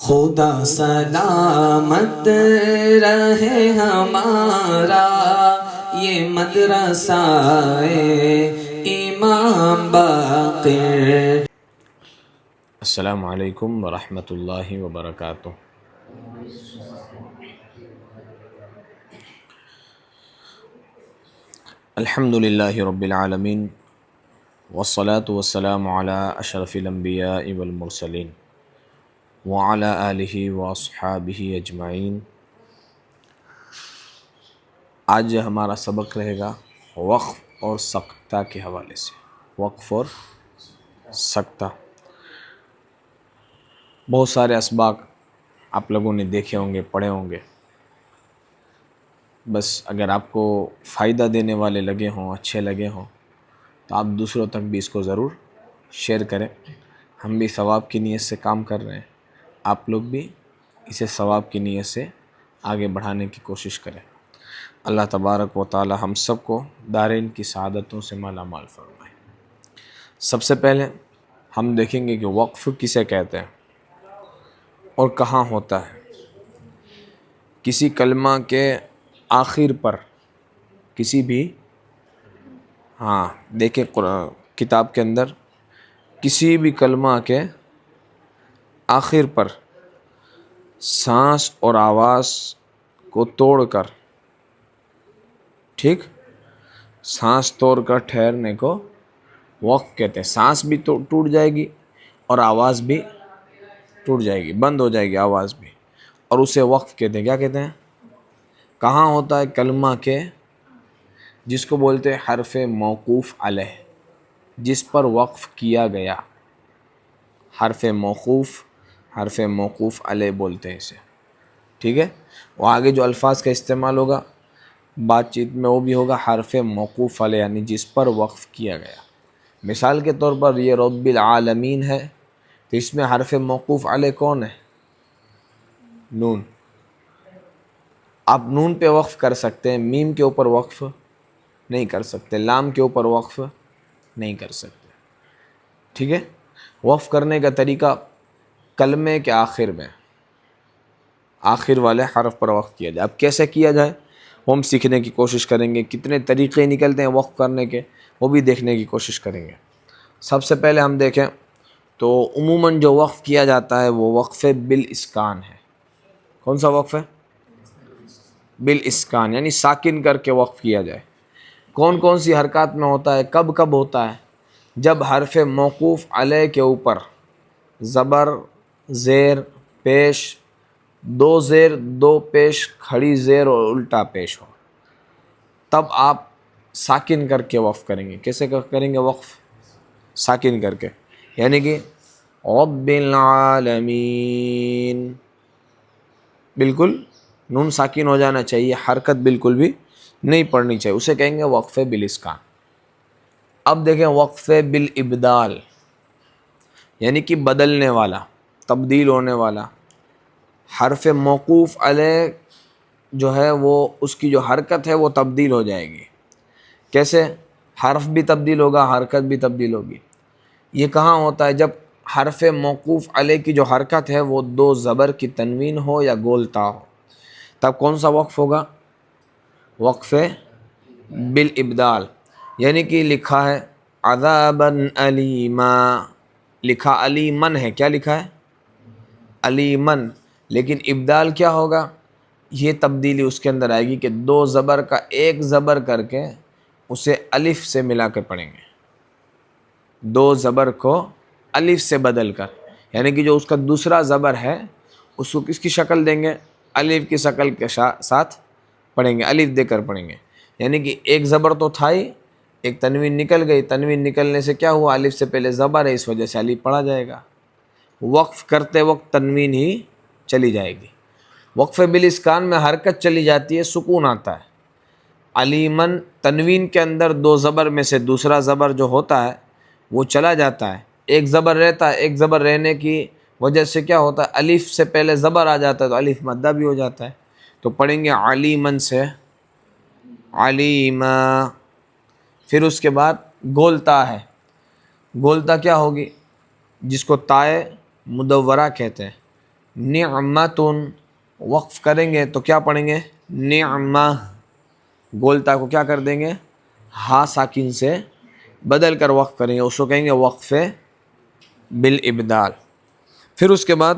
خدا سلامت رہے ہمارا یہ مدرسہ امام باقر۔ السلام علیکم ورحمۃ اللہ وبرکاتہ۔ الحمد للہ رب العالمین والصلاة والسلام علی اشرف الانبیاء والمرسلین وعلی آلہ واصحابہ اجمعین۔ آج ہمارا سبق رہے گا وقف اور سقطہ کے حوالے سے۔ وقف اور سقطہ، بہت سارے اسباق آپ لوگوں نے دیکھے ہوں گے، پڑھے ہوں گے، بس اگر آپ کو فائدہ دینے والے لگے ہوں، اچھے لگے ہوں تو آپ دوسروں تک بھی اس کو ضرور شیئر کریں۔ ہم بھی ثواب کی نیت سے کام کر رہے ہیں، آپ لوگ بھی اسے ثواب کی نیت سے آگے بڑھانے کی کوشش کریں۔ اللہ تبارک و تعالی ہم سب کو دارین کی سعادتوں سے مالا مال فرمائے۔ سب سے پہلے ہم دیکھیں گے کہ وقف کسے کہتے ہیں اور کہاں ہوتا ہے۔ کسی کلمہ کے آخر پر کسی بھی دیکھیں کتاب کے اندر کسی بھی کلمہ کے آخر پر سانس اور آواز کو توڑ کر، ٹھیک، سانس توڑ کر ٹھہرنے کو وقف کہتے ہیں۔ سانس بھی ٹوٹ جائے گی اور آواز بھی ٹوٹ جائے گی، بند ہو جائے گی آواز بھی، اور اسے وقف کہتے ہیں۔ کیا کہتے ہیں؟ کہاں ہوتا ہے؟ کلمہ کے جس کو بولتے ہیں حرف موقوف علیہ، جس پر وقف کیا گیا، حرف موقوف علیہ بولتے ہیں اسے، ٹھیک ہے۔ وہ آگے جو الفاظ کا استعمال ہوگا بات چیت میں وہ بھی ہوگا حرف موقوف علیہ، یعنی جس پر وقف کیا گیا۔ مثال کے طور پر یہ رب العالمین ہے تو اس میں حرف موقوف علیہ کون ہے؟ نون۔ آپ نون پہ وقف کر سکتے ہیں، میم کے اوپر وقف نہیں کر سکتے، لام کے اوپر وقف نہیں کر سکتے، ٹھیک ہے۔ وقف کرنے کا طریقہ کلمے کے آخر میں، آخر والے حرف پر وقف کیا جائے۔ اب کیسے کیا جائے وہ ہم سیکھنے کی کوشش کریں گے، کتنے طریقے نکلتے ہیں وقف کرنے کے وہ بھی دیکھنے کی کوشش کریں گے۔ سب سے پہلے ہم دیکھیں تو عموماً جو وقف کیا جاتا ہے وہ وقف بالاسکان ہے۔ کون سا وقف ہے؟ بالاسکان، یعنی ساکن کر کے وقف کیا جائے۔ کون کون سی حرکات میں ہوتا ہے، کب کب ہوتا ہے؟ جب حرف موقوف علیہ کے اوپر زبر، زیر، پیش، دو زیر، دو پیش، کھڑی زیر اور الٹا پیش ہو، تب آپ ساکن کر کے وقف کریں گے۔ کیسے کریں گے وقف؟ ساکن کر کے، یعنی کہ رب العالمین، بالکل نون ساکن ہو جانا چاہیے، حرکت بالکل بھی نہیں پڑنی چاہیے، اسے کہیں گے وقف بالاسکان۔ اب دیکھیں وقف بالابدال، یعنی کہ بدلنے والا، تبدیل ہونے والا۔ حرف موقوف علیہ جو ہے وہ اس کی جو حرکت ہے وہ تبدیل ہو جائے گی۔ کیسے؟ حرف بھی تبدیل ہوگا، حرکت بھی تبدیل ہوگی۔ یہ کہاں ہوتا ہے؟ جب حرف موقوف علیہ کی جو حرکت ہے وہ دو زبر کی تنوین ہو یا گولتا ہو، تب کون سا وقف ہوگا؟ وقف بالابدال، یعنی کہ لکھا ہے عذابا علیما، لکھا علیمن ہے، کیا لکھا ہے؟ علیمن، لیکن ابدال کیا ہوگا؟ یہ تبدیلی اس کے اندر آئے گی کہ دو زبر کا ایک زبر کر کے اسے الف سے ملا کے پڑھیں گے، دو زبر کو الف سے بدل کر، یعنی کہ جو اس کا دوسرا زبر ہے اس کو کس کی شکل دیں گے؟ الف کی شکل کے ساتھ پڑھیں گے، الف دے کر پڑھیں گے۔ یعنی کہ ایک زبر تو تھا ہی، ایک تنوین نکل گئی، تنوین نکلنے سے کیا ہوا؟ الف سے پہلے زبر ہے، اس وجہ سے الف پڑھا جائے گا۔ وقف کرتے وقت تنوین ہی چلی جائے گی۔ وقف بالاسکان میں حرکت چلی جاتی ہے، سکون آتا ہے۔ علیمن تنوین کے اندر دو زبر میں سے دوسرا زبر جو ہوتا ہے وہ چلا جاتا ہے، ایک زبر رہتا ہے، ایک زبر رہنے کی وجہ سے کیا ہوتا ہے؟ الف سے پہلے زبر آ جاتا ہے تو الف مدہ بھی ہو جاتا ہے، تو پڑھیں گے علیمن سے علیما۔ پھر اس کے بعد گولتا ہے، گولتا کیا ہوگی؟ جس کو تائے مدورہ کہتے ہیں، نعمتن وقف کریں گے تو کیا پڑھیں گے؟ نعمہ، گولتا کو کیا کر دیں گے؟ ہا ساکن سے بدل کر وقف کریں گے، اس کو کہیں گے وقف بالابدال۔ پھر اس کے بعد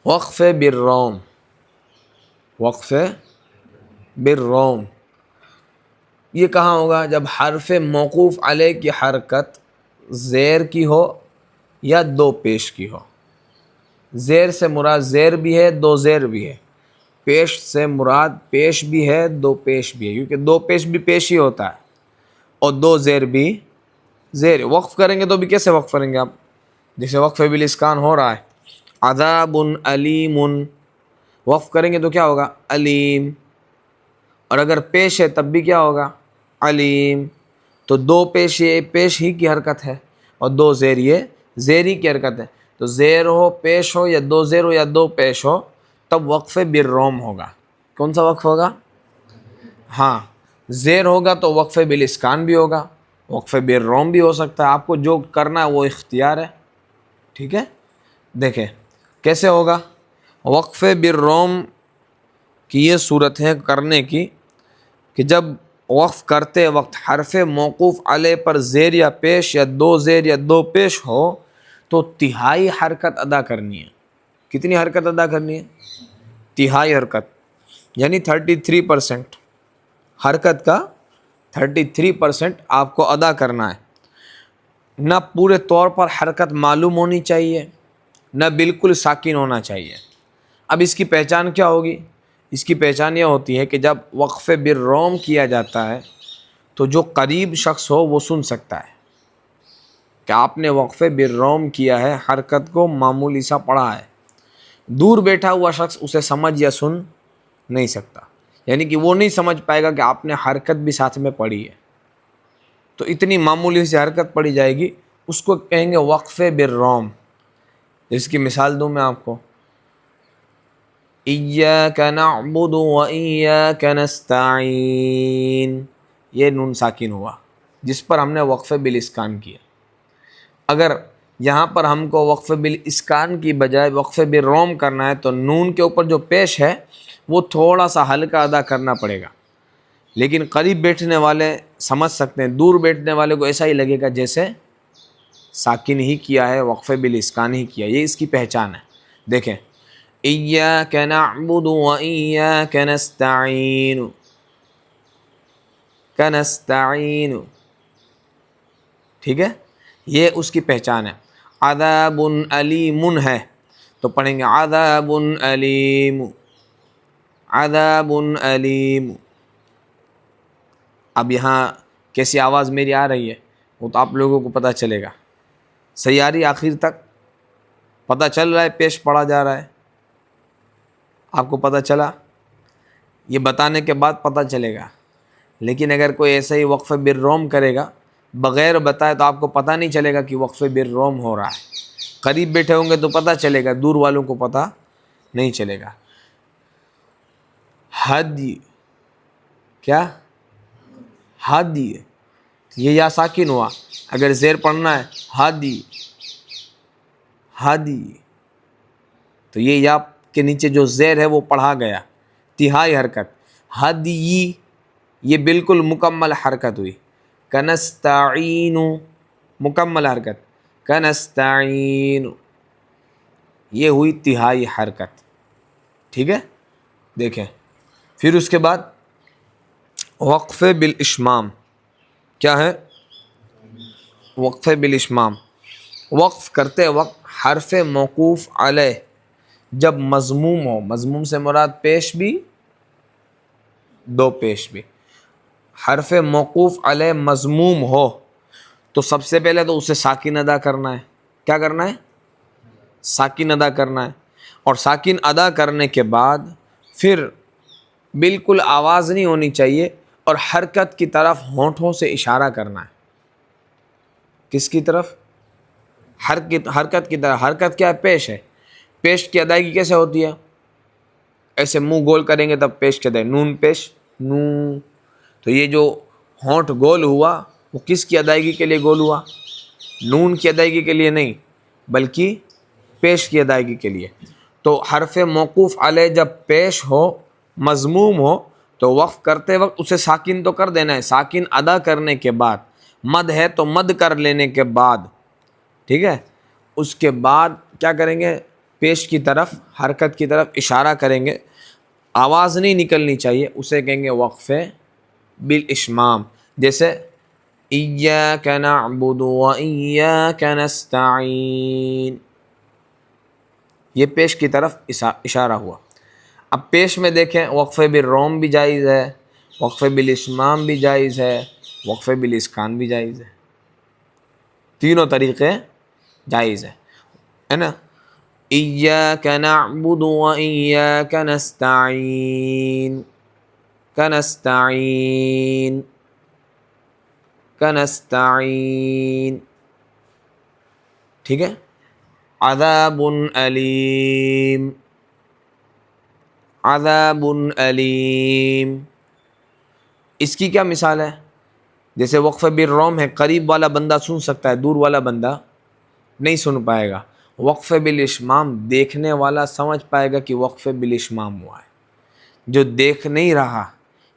وقف بالروم، وقف بالروم یہ کہاں ہوگا؟ جب حرف موقوف علیہ کی حرکت زیر کی ہو یا دو پیش کی ہو۔ زیر سے مراد زیر بھی ہے، دو زیر بھی ہے، پیش سے مراد پیش بھی ہے، دو پیش بھی ہے، کیونکہ دو پیش بھی پیش ہی ہوتا ہے اور دو زیر بھی زیر۔ وقف کریں گے تو بھی کیسے وقف کریں گے آپ؟ جیسے وقف بالاسکان ہو رہا ہے، عذاب علیم، وقف کریں گے تو کیا ہوگا؟ علیم، اور اگر پیش ہے تب بھی کیا ہوگا؟ علیم۔ تو دو پیش یہ پیش ہی کی حرکت ہے اور دو زیر یہ زیر ہی کی حرکت ہے، تو زیر ہو پیش ہو یا دو زیر ہو یا دو پیش ہو تب وقف بالروم ہوگا۔ کون سا وقف ہوگا؟ ہاں، زیر ہوگا تو وقف بالاسکان بھی ہوگا، وقف بالروم بھی ہو سکتا ہے، آپ کو جو کرنا ہے وہ اختیار ہے، ٹھیک ہے؟ دیکھیں کیسے ہوگا وقف بالروم کی یہ صورت ہے کرنے کی کہ جب وقف کرتے وقت حرف موقوف علیہ پر زیر یا پیش یا دو زیر یا دو پیش ہو تو تہائی حرکت ادا کرنی ہے۔ کتنی حرکت ادا کرنی ہے؟ تہائی حرکت، یعنی 33% حرکت کا 33% آپ کو ادا کرنا ہے۔ نہ پورے طور پر حرکت معلوم ہونی چاہیے، نہ بالکل ساکن ہونا چاہیے۔ اب اس کی پہچان کیا ہوگی؟ اس کی پہچان یہ ہوتی ہے کہ جب وقف بالروم کیا جاتا ہے تو جو قریب شخص ہو وہ سن سکتا ہے کہ آپ نے وقف بالروم کیا ہے، حرکت کو معمولی سا پڑھا ہے۔ دور بیٹھا ہوا شخص اسے سمجھ یا سن نہیں سکتا، یعنی کہ وہ نہیں سمجھ پائے گا کہ آپ نے حرکت بھی ساتھ میں پڑھی ہے۔ تو اتنی معمولی سی حرکت پڑھی جائے گی، اس کو کہیں گے وقف بالروم۔ اس کی مثال دوں میں آپ کو، ایاک نعبد و ایاک نستعین، یہ نون ساکن ہوا جس پر ہم نے وقف بالاسکان کیا۔ اگر یہاں پر ہم کو وقف بالاسکان کی بجائے وقف بالروم کرنا ہے تو نون کے اوپر جو پیش ہے وہ تھوڑا سا ہلکا ادا کرنا پڑے گا، لیکن قریب بیٹھنے والے سمجھ سکتے ہیں، دور بیٹھنے والے کو ایسا ہی لگے گا جیسے ساکن ہی کیا ہے، وقف بالاسکان ہی کیا۔ یہ اس کی پہچان ہے۔ دیکھیں ایاک نعبد و ایاک نستعین، کنستعین، ٹھیک ہے؟ یہ اس کی پہچان ہے۔ عذاب علیم ہے تو پڑھیں گے عذاب علیم، عذاب علیم۔ اب یہاں کیسی آواز میری آ رہی ہے وہ تو آپ لوگوں کو پتہ چلے گا، صحیح آ رہی آخر تک؟ پتہ چل رہا ہے پیش پڑھا جا رہا ہے؟ آپ کو پتہ چلا؟ یہ بتانے کے بعد پتہ چلے گا، لیکن اگر کوئی ایسا ہی وقف بالروم کرے گا بغیر بتائے تو آپ کو پتہ نہیں چلے گا کہ وقف بالروم ہو رہا ہے۔ قریب بیٹھے ہوں گے تو پتہ چلے گا، دور والوں کو پتہ نہیں چلے گا۔ ہدی، کیا؟ ہدی، یہ یا ساکن ہوا، اگر زیر پڑھنا ہے ہدی، ہدی، تو یہ یا کے نیچے جو زیر ہے وہ پڑھا گیا، تہائی حرکت۔ ہدی یہ بالکل مکمل حرکت ہوئی۔ کنستعین مکمل حرکت، کنستعین یہ ہوئی تہائی حرکت، ٹھیک ہے؟ دیکھیں پھر اس کے بعد وقف بالاشمام کیا ہے؟ وقف بالاشمام وقف کرتے وقت حرف موقوف علیہ جب مضموم ہو، مضموم سے مراد پیش بھی دو پیش بھی، حرف موقوف علیہ مضموم ہو تو سب سے پہلے تو اسے ساکن ادا کرنا ہے۔ کیا کرنا ہے؟ ساکن ادا کرنا ہے، اور ساکن ادا کرنے کے بعد پھر بالکل آواز نہیں ہونی چاہیے اور حرکت کی طرف ہونٹوں سے اشارہ کرنا ہے۔ کس کی طرف؟ حرکت کی طرف۔ حرکت کیا ہے؟ پیش ہے۔ پیش کی ادائیگی کیسے ہوتی ہے؟ ایسے منہ گول کریں گے تب پیش کی ادائیگی، نون پیش نون۔ تو یہ جو ہونٹ گول ہوا وہ کس کی ادائیگی کے لیے گول ہوا؟ نون کی ادائیگی کے لیے نہیں، بلکہ پیش کی ادائیگی کے لیے. تو حرف موقوف علیہ جب پیش ہو، مضموم ہو، تو وقف کرتے وقت اسے ساکن تو کر دینا ہے. ساکن ادا کرنے کے بعد، مد ہے تو مد کر لینے کے بعد، ٹھیک ہے، اس کے بعد کیا کریں گے؟ پیش کی طرف، حرکت کی طرف اشارہ کریں گے. آواز نہیں نکلنی چاہیے، اسے کہیں گے وقف بالاشمام. جیسے ایاک نعبد و ایاک نستعین، یہ پیش کی طرف اشارہ ہوا. اب پیش میں دیکھیں وقف بالروم بھی جائز ہے، وقف بالاشمام بھی جائز ہے، وقف بالاسکان بھی جائز ہے. تینوں طریقے جائز ہیں، ہے نا. ایاک نعبد و ایاک نستعین، کنستعین، کنستعین، ٹھیک ہے. عذاب علیم، عذاب علیم، اس کی کیا مثال ہے؟ جیسے وقف بالروم ہے، قریب والا بندہ سن سکتا ہے، دور والا بندہ نہیں سن پائے گا. وقف بالاشمام دیکھنے والا سمجھ پائے گا کہ وقف بالاشمام ہوا ہے. جو دیکھ نہیں رہا،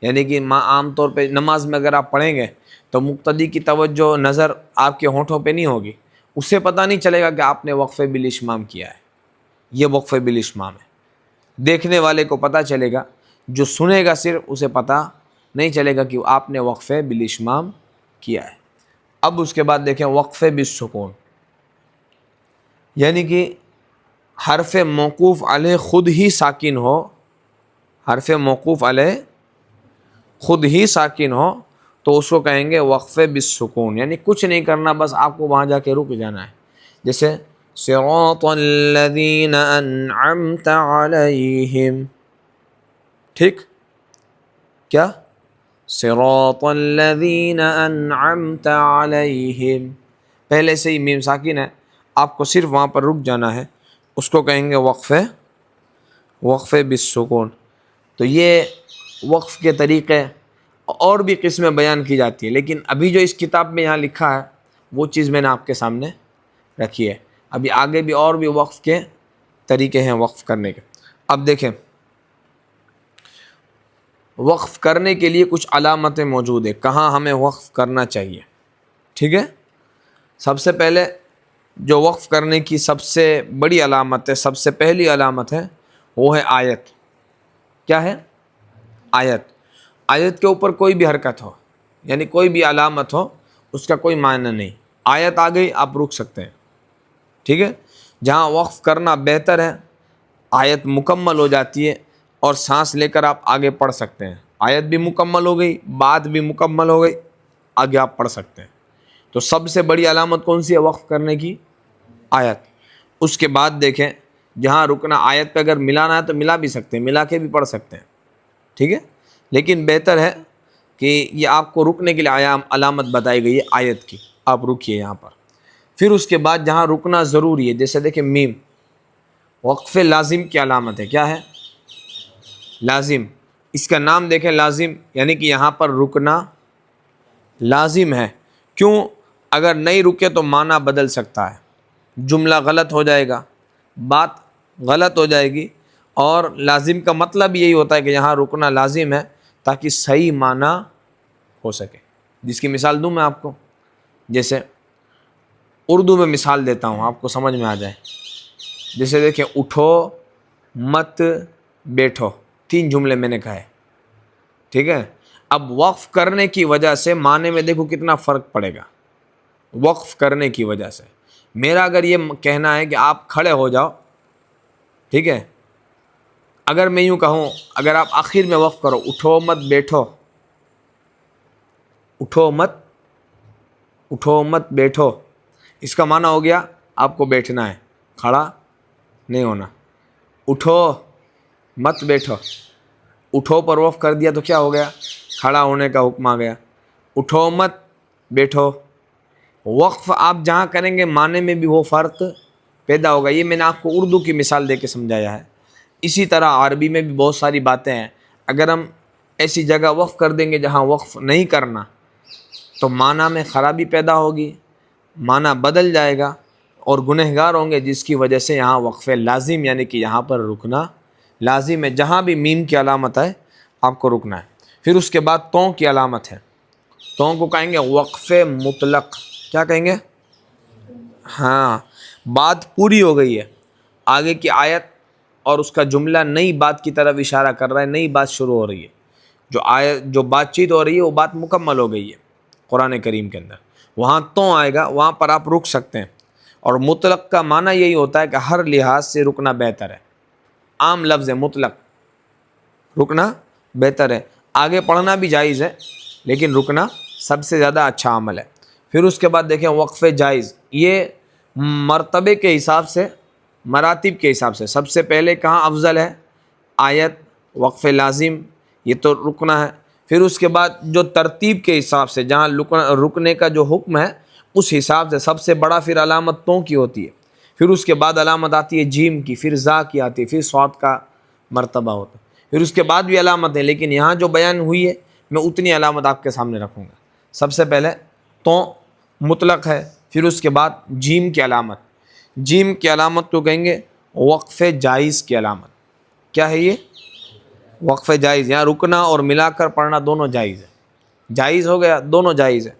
یعنی کہ عام طور پہ نماز میں اگر آپ پڑھیں گے تو مقتدی کی توجہ نظر آپ کے ہونٹوں پہ نہیں ہوگی، اسے پتہ نہیں چلے گا کہ آپ نے وقف بالاشمام کیا ہے. یہ وقف بالاشمام ہے. دیکھنے والے کو پتہ چلے گا، جو سنے گا صرف اسے پتہ نہیں چلے گا کہ آپ نے وقف بالاشمام کیا ہے. اب اس کے بعد دیکھیں وقف بالسکون، یعنی کہ حرف موقوف علیہ خود ہی ساکن ہو، حرف موقوف علیہ خود ہی ساکن ہو تو اس کو کہیں گے وقف بالسکون. یعنی کچھ نہیں کرنا، بس آپ کو وہاں جا کے رک جانا ہے. جیسے صراط الذین انعمت علیہم، ٹھیک، کیا؟ صراط الذین انعمت علیہم، پہلے سے ہی میم ساکن ہے، آپ کو صرف وہاں پر رک جانا ہے، اس کو کہیں گے وقف بالسکون. تو یہ وقف کے طریقے اور بھی قسمیں بیان کی جاتی ہے، لیکن ابھی جو اس کتاب میں یہاں لکھا ہے وہ چیز میں نے آپ کے سامنے رکھی ہے. ابھی آگے بھی اور بھی وقف کے طریقے ہیں وقف کرنے کے. اب دیکھیں وقف کرنے کے لیے کچھ علامتیں موجود ہیں، کہاں ہمیں وقف کرنا چاہیے، ٹھیک ہے. سب سے پہلے جو وقف کرنے کی سب سے بڑی علامت ہے، سب سے پہلی علامت ہے، وہ ہے آیت. کیا ہے؟ آیت. آیت کے اوپر کوئی بھی حرکت ہو، یعنی کوئی بھی علامت ہو، اس کا کوئی معنی نہیں. آیت آ گئی آپ رک سکتے ہیں، ٹھیک ہے. جہاں وقف کرنا بہتر ہے، آیت مکمل ہو جاتی ہے اور سانس لے کر آپ آگے پڑھ سکتے ہیں. آیت بھی مکمل ہو گئی، بات بھی مکمل ہو گئی، آگے آپ پڑھ سکتے ہیں. تو سب سے بڑی علامت کون سی ہے وقف کرنے کی؟ آیت. اس کے بعد دیکھیں جہاں رکنا، آیت پہ اگر ملانا ہے تو ملا بھی سکتے ہیں، ملا کے بھی پڑھ سکتے ہیں، ٹھیک ہے. لیکن بہتر ہے کہ یہ آپ کو رکنے کے لیے علامت بتائی گئی ہے آیت کی، آپ رکیے یہاں پر. پھر اس کے بعد جہاں رکنا ضروری ہے، جیسے دیکھیں میم، وقف لازم کی علامت ہے. کیا ہے؟ لازم. اس کا نام دیکھیں لازم، یعنی کہ یہاں پر رکنا لازم ہے. کیوں؟ اگر نہیں رکے تو معنی بدل سکتا ہے، جملہ غلط ہو جائے گا، بات غلط ہو جائے گی. اور لازم کا مطلب یہی ہوتا ہے کہ یہاں رکنا لازم ہے تاکہ صحیح معنی ہو سکے. جس کی مثال دوں میں آپ کو، جیسے اردو میں مثال دیتا ہوں آپ کو سمجھ میں آ جائے. جیسے دیکھیں اٹھو، مت، بیٹھو، 3 جملے میں نے کہے، ٹھیک ہے. اب وقف کرنے کی وجہ سے معنی میں دیکھو کتنا فرق پڑے گا. وقف کرنے کی وجہ سے میرا اگر یہ کہنا ہے کہ آپ کھڑے ہو جاؤ، ٹھیک ہے، اگر میں یوں کہوں، اگر آپ آخر میں وقف کرو، اٹھو مت بیٹھو، اٹھو مت، اٹھو مت بیٹھو، اس کا معنی ہو گیا آپ کو بیٹھنا ہے، کھڑا نہیں ہونا. اٹھو مت بیٹھو، اٹھو پر وقف کر دیا تو کیا ہو گیا؟ کھڑا ہونے کا حکم آ گیا. اٹھو مت بیٹھو، وقف آپ جہاں کریں گے معنی میں بھی وہ فرق پیدا ہوگا. یہ میں نے آپ کو اردو کی مثال دے کے سمجھایا ہے. اسی طرح عربی میں بھی بہت ساری باتیں ہیں، اگر ہم ایسی جگہ وقف کر دیں گے جہاں وقف نہیں کرنا تو معنی میں خرابی پیدا ہوگی، معنی بدل جائے گا. اور گنہگار ہوں گے، جس کی وجہ سے یہاں وقف لازم یعنی کہ یہاں پر رکنا لازم ہے. جہاں بھی میم کی علامت ہے آپ کو رکنا ہے. پھر اس کے بعد توں کی علامت ہے. توں کو کہیں گے وقف مطلق. کیا کہیں گے؟ ہاں، بات پوری ہو گئی ہے، آگے کی آیت اور اس کا جملہ نئی بات کی طرف اشارہ کر رہا ہے، نئی بات شروع ہو رہی ہے. جو بات چیت ہو رہی ہے وہ بات مکمل ہو گئی ہے قرآن کریم کے اندر. وہاں تو آئے گا، وہاں پر آپ رک سکتے ہیں. اور مطلق کا معنی یہی ہوتا ہے کہ ہر لحاظ سے رکنا بہتر ہے. عام لفظ ہے مطلق، رکنا بہتر ہے. آگے پڑھنا بھی جائز ہے لیکن رکنا سب سے زیادہ اچھا عمل ہے. پھر اس کے بعد دیکھیں وقف جائز. یہ مرتبے کے حساب سے، مراتب کے حساب سے سب سے پہلے کہاں افضل ہے؟ آیت، وقف لازم، یہ تو رکنا ہے. پھر اس کے بعد جو ترتیب کے حساب سے جہاں رکنے کا جو حکم ہے اس حساب سے سب سے بڑا پھر علامت تو کی ہوتی ہے. پھر اس کے بعد علامت آتی ہے جیم کی، پھر زا کی آتی ہے، پھر صاد کا مرتبہ ہوتا ہے. پھر اس کے بعد بھی علامت ہے، لیکن یہاں جو بیان ہوئی ہے میں اتنی علامت آپ کے سامنے رکھوں گا. سب سے پہلے تو مطلق ہے، پھر اس کے بعد جیم کی علامت. جیم کی علامت کو کہیں گے وقف جائز کی علامت. کیا ہے یہ؟ وقف جائز. یہاں رکنا اور ملا کر پڑھنا دونوں جائز ہے. جائز ہو گیا، دونوں جائز ہے.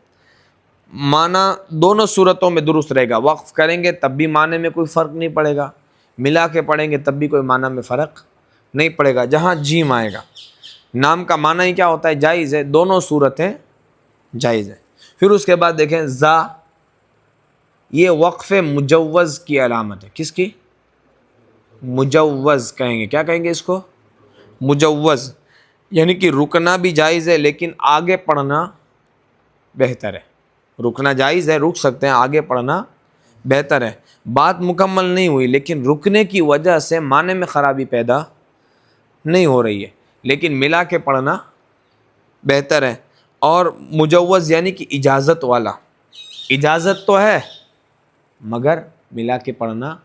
معنی دونوں صورتوں میں درست رہے گا. وقف کریں گے تب بھی معنی میں کوئی فرق نہیں پڑے گا، ملا کے پڑھیں گے تب بھی کوئی معنی میں فرق نہیں پڑے گا. جہاں جیم آئے گا، نام کا معنی ہی کیا ہوتا ہے؟ جائز ہے. دونوں صورتیں جائز ہیں. پھر اس کے بعد دیکھیں زا، یہ وقف مجوز کی علامت ہے. کس کی؟ مجوز کہیں گے. کیا کہیں گے اس کو؟ مجوز. یعنی کہ رکنا بھی جائز ہے لیکن آگے پڑھنا بہتر ہے. رکنا جائز ہے، رک سکتے ہیں، آگے پڑھنا بہتر ہے. بات مکمل نہیں ہوئی لیکن رکنے کی وجہ سے معنی میں خرابی پیدا نہیں ہو رہی ہے، لیکن ملا کے پڑھنا بہتر ہے. اور مجوز یعنی کہ اجازت والا. اجازت تو ہے مگر ملا کے پڑھنا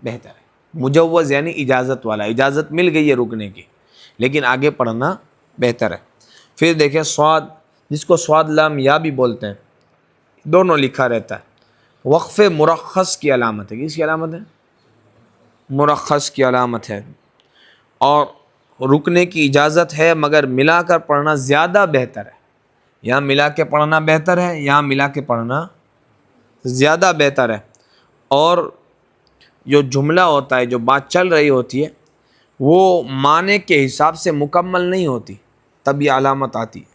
بہتر ہے. مجوز یعنی اجازت والا، اجازت مل گئی ہے رکنے کی لیکن آگے پڑھنا بہتر ہے. پھر دیکھیں صاد، جس کو صاد لام یا بھی بولتے ہیں، دونوں لکھا رہتا ہے. وقف مرخص کی علامت ہے. کس کی علامت ہے؟ مرخص کی علامت ہے. اور رکنے کی اجازت ہے مگر ملا کر پڑھنا زیادہ بہتر ہے. یہاں ملا کے پڑھنا بہتر ہے، یہاں ملا کے پڑھنا زیادہ بہتر ہے. اور جو جملہ ہوتا ہے، جو بات چل رہی ہوتی ہے، وہ معنی کے حساب سے مکمل نہیں ہوتی تب یہ علامت آتی ہے.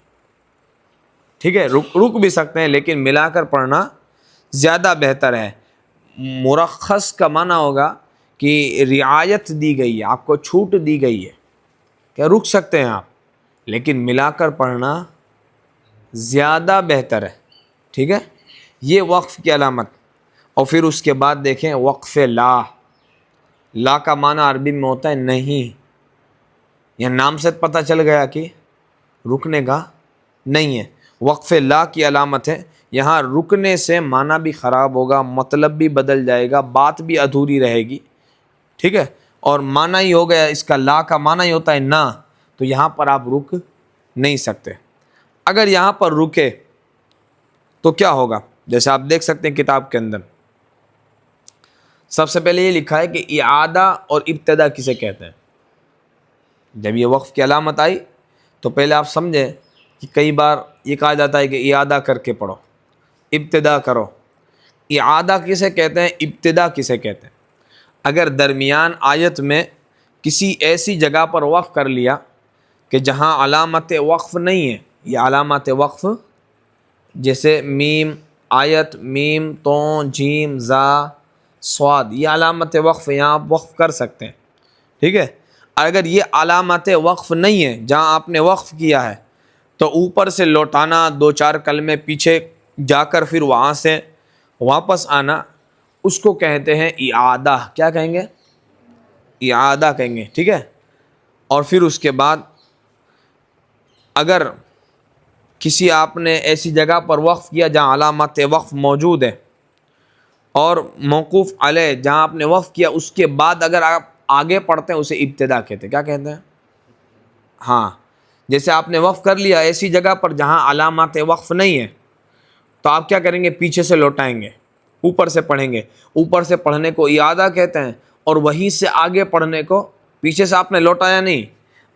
ٹھیک ہے، رک بھی سکتے ہیں لیکن ملا کر پڑھنا زیادہ بہتر ہے. مرخص کا معنی ہوگا کہ رعایت دی گئی ہے، آپ کو چھوٹ دی گئی ہے کہ رک سکتے ہیں آپ، لیکن ملا کر پڑھنا زیادہ بہتر ہے. ٹھیک ہے، یہ وقف کی علامت. اور پھر اس کے بعد دیکھیں وقف لا. لا کا معنی عربی میں ہوتا ہے نہیں. یہ نام سے پتہ چل گیا کہ رکنے کا نہیں ہے. وقف لا کی علامت ہے. یہاں رکنے سے معنی بھی خراب ہوگا، مطلب بھی بدل جائے گا، بات بھی ادھوری رہے گی. ٹھیک ہے، اور معنی ہی ہو گیا اس کا، لا کا معنی ہی ہوتا ہے نہ، تو یہاں پر آپ رک نہیں سکتے. اگر یہاں پر رکے تو کیا ہوگا؟ جیسے آپ دیکھ سکتے ہیں کتاب کے اندر سب سے پہلے یہ لکھا ہے کہ اعادہ اور ابتدا کسے کہتے ہیں. جب یہ وقف کی علامت آئی تو پہلے آپ سمجھیں کہ کئی بار یہ کہا جاتا ہے کہ اعادہ کر کے پڑھو، ابتدا کرو. اعادہ کسے کہتے ہیں، ابتدا کسے کہتے ہیں؟ اگر درمیان آیت میں کسی ایسی جگہ پر وقف کر لیا کہ جہاں علامت وقف نہیں ہے. یہ علامت وقف جیسے میم آیت، میم تو، جیم زا، صاد، یہ علامت وقف، یہاں آپ وقف کر سکتے ہیں. ٹھیک ہے، اگر یہ علامت وقف نہیں ہے جہاں آپ نے وقف کیا ہے تو اوپر سے لوٹانا، دو چار کلمے پیچھے جا کر پھر وہاں سے واپس آنا، اس کو کہتے ہیں اعادہ. کیا کہیں گے؟ اعادہ کہیں گے. ٹھیک ہے، اور پھر اس کے بعد اگر کسی آپ نے ایسی جگہ پر وقف کیا جہاں علامت وقف موجود ہے، اور موقوف علیہ جہاں آپ نے وقف کیا اس کے بعد اگر آپ آگے پڑھتے ہیں اسے ابتدا کہتے ہیں. کیا کہتے ہیں؟ ہاں، جیسے آپ نے وقف کر لیا ایسی جگہ پر جہاں علامات وقف نہیں ہے تو آپ کیا کریں گے؟ پیچھے سے لوٹائیں گے. اوپر سے پڑھیں گے. اوپر سے پڑھنے کو اعادہ کہتے ہیں, اور وہیں سے آگے پڑھنے کو, پیچھے سے آپ نے لوٹایا نہیں,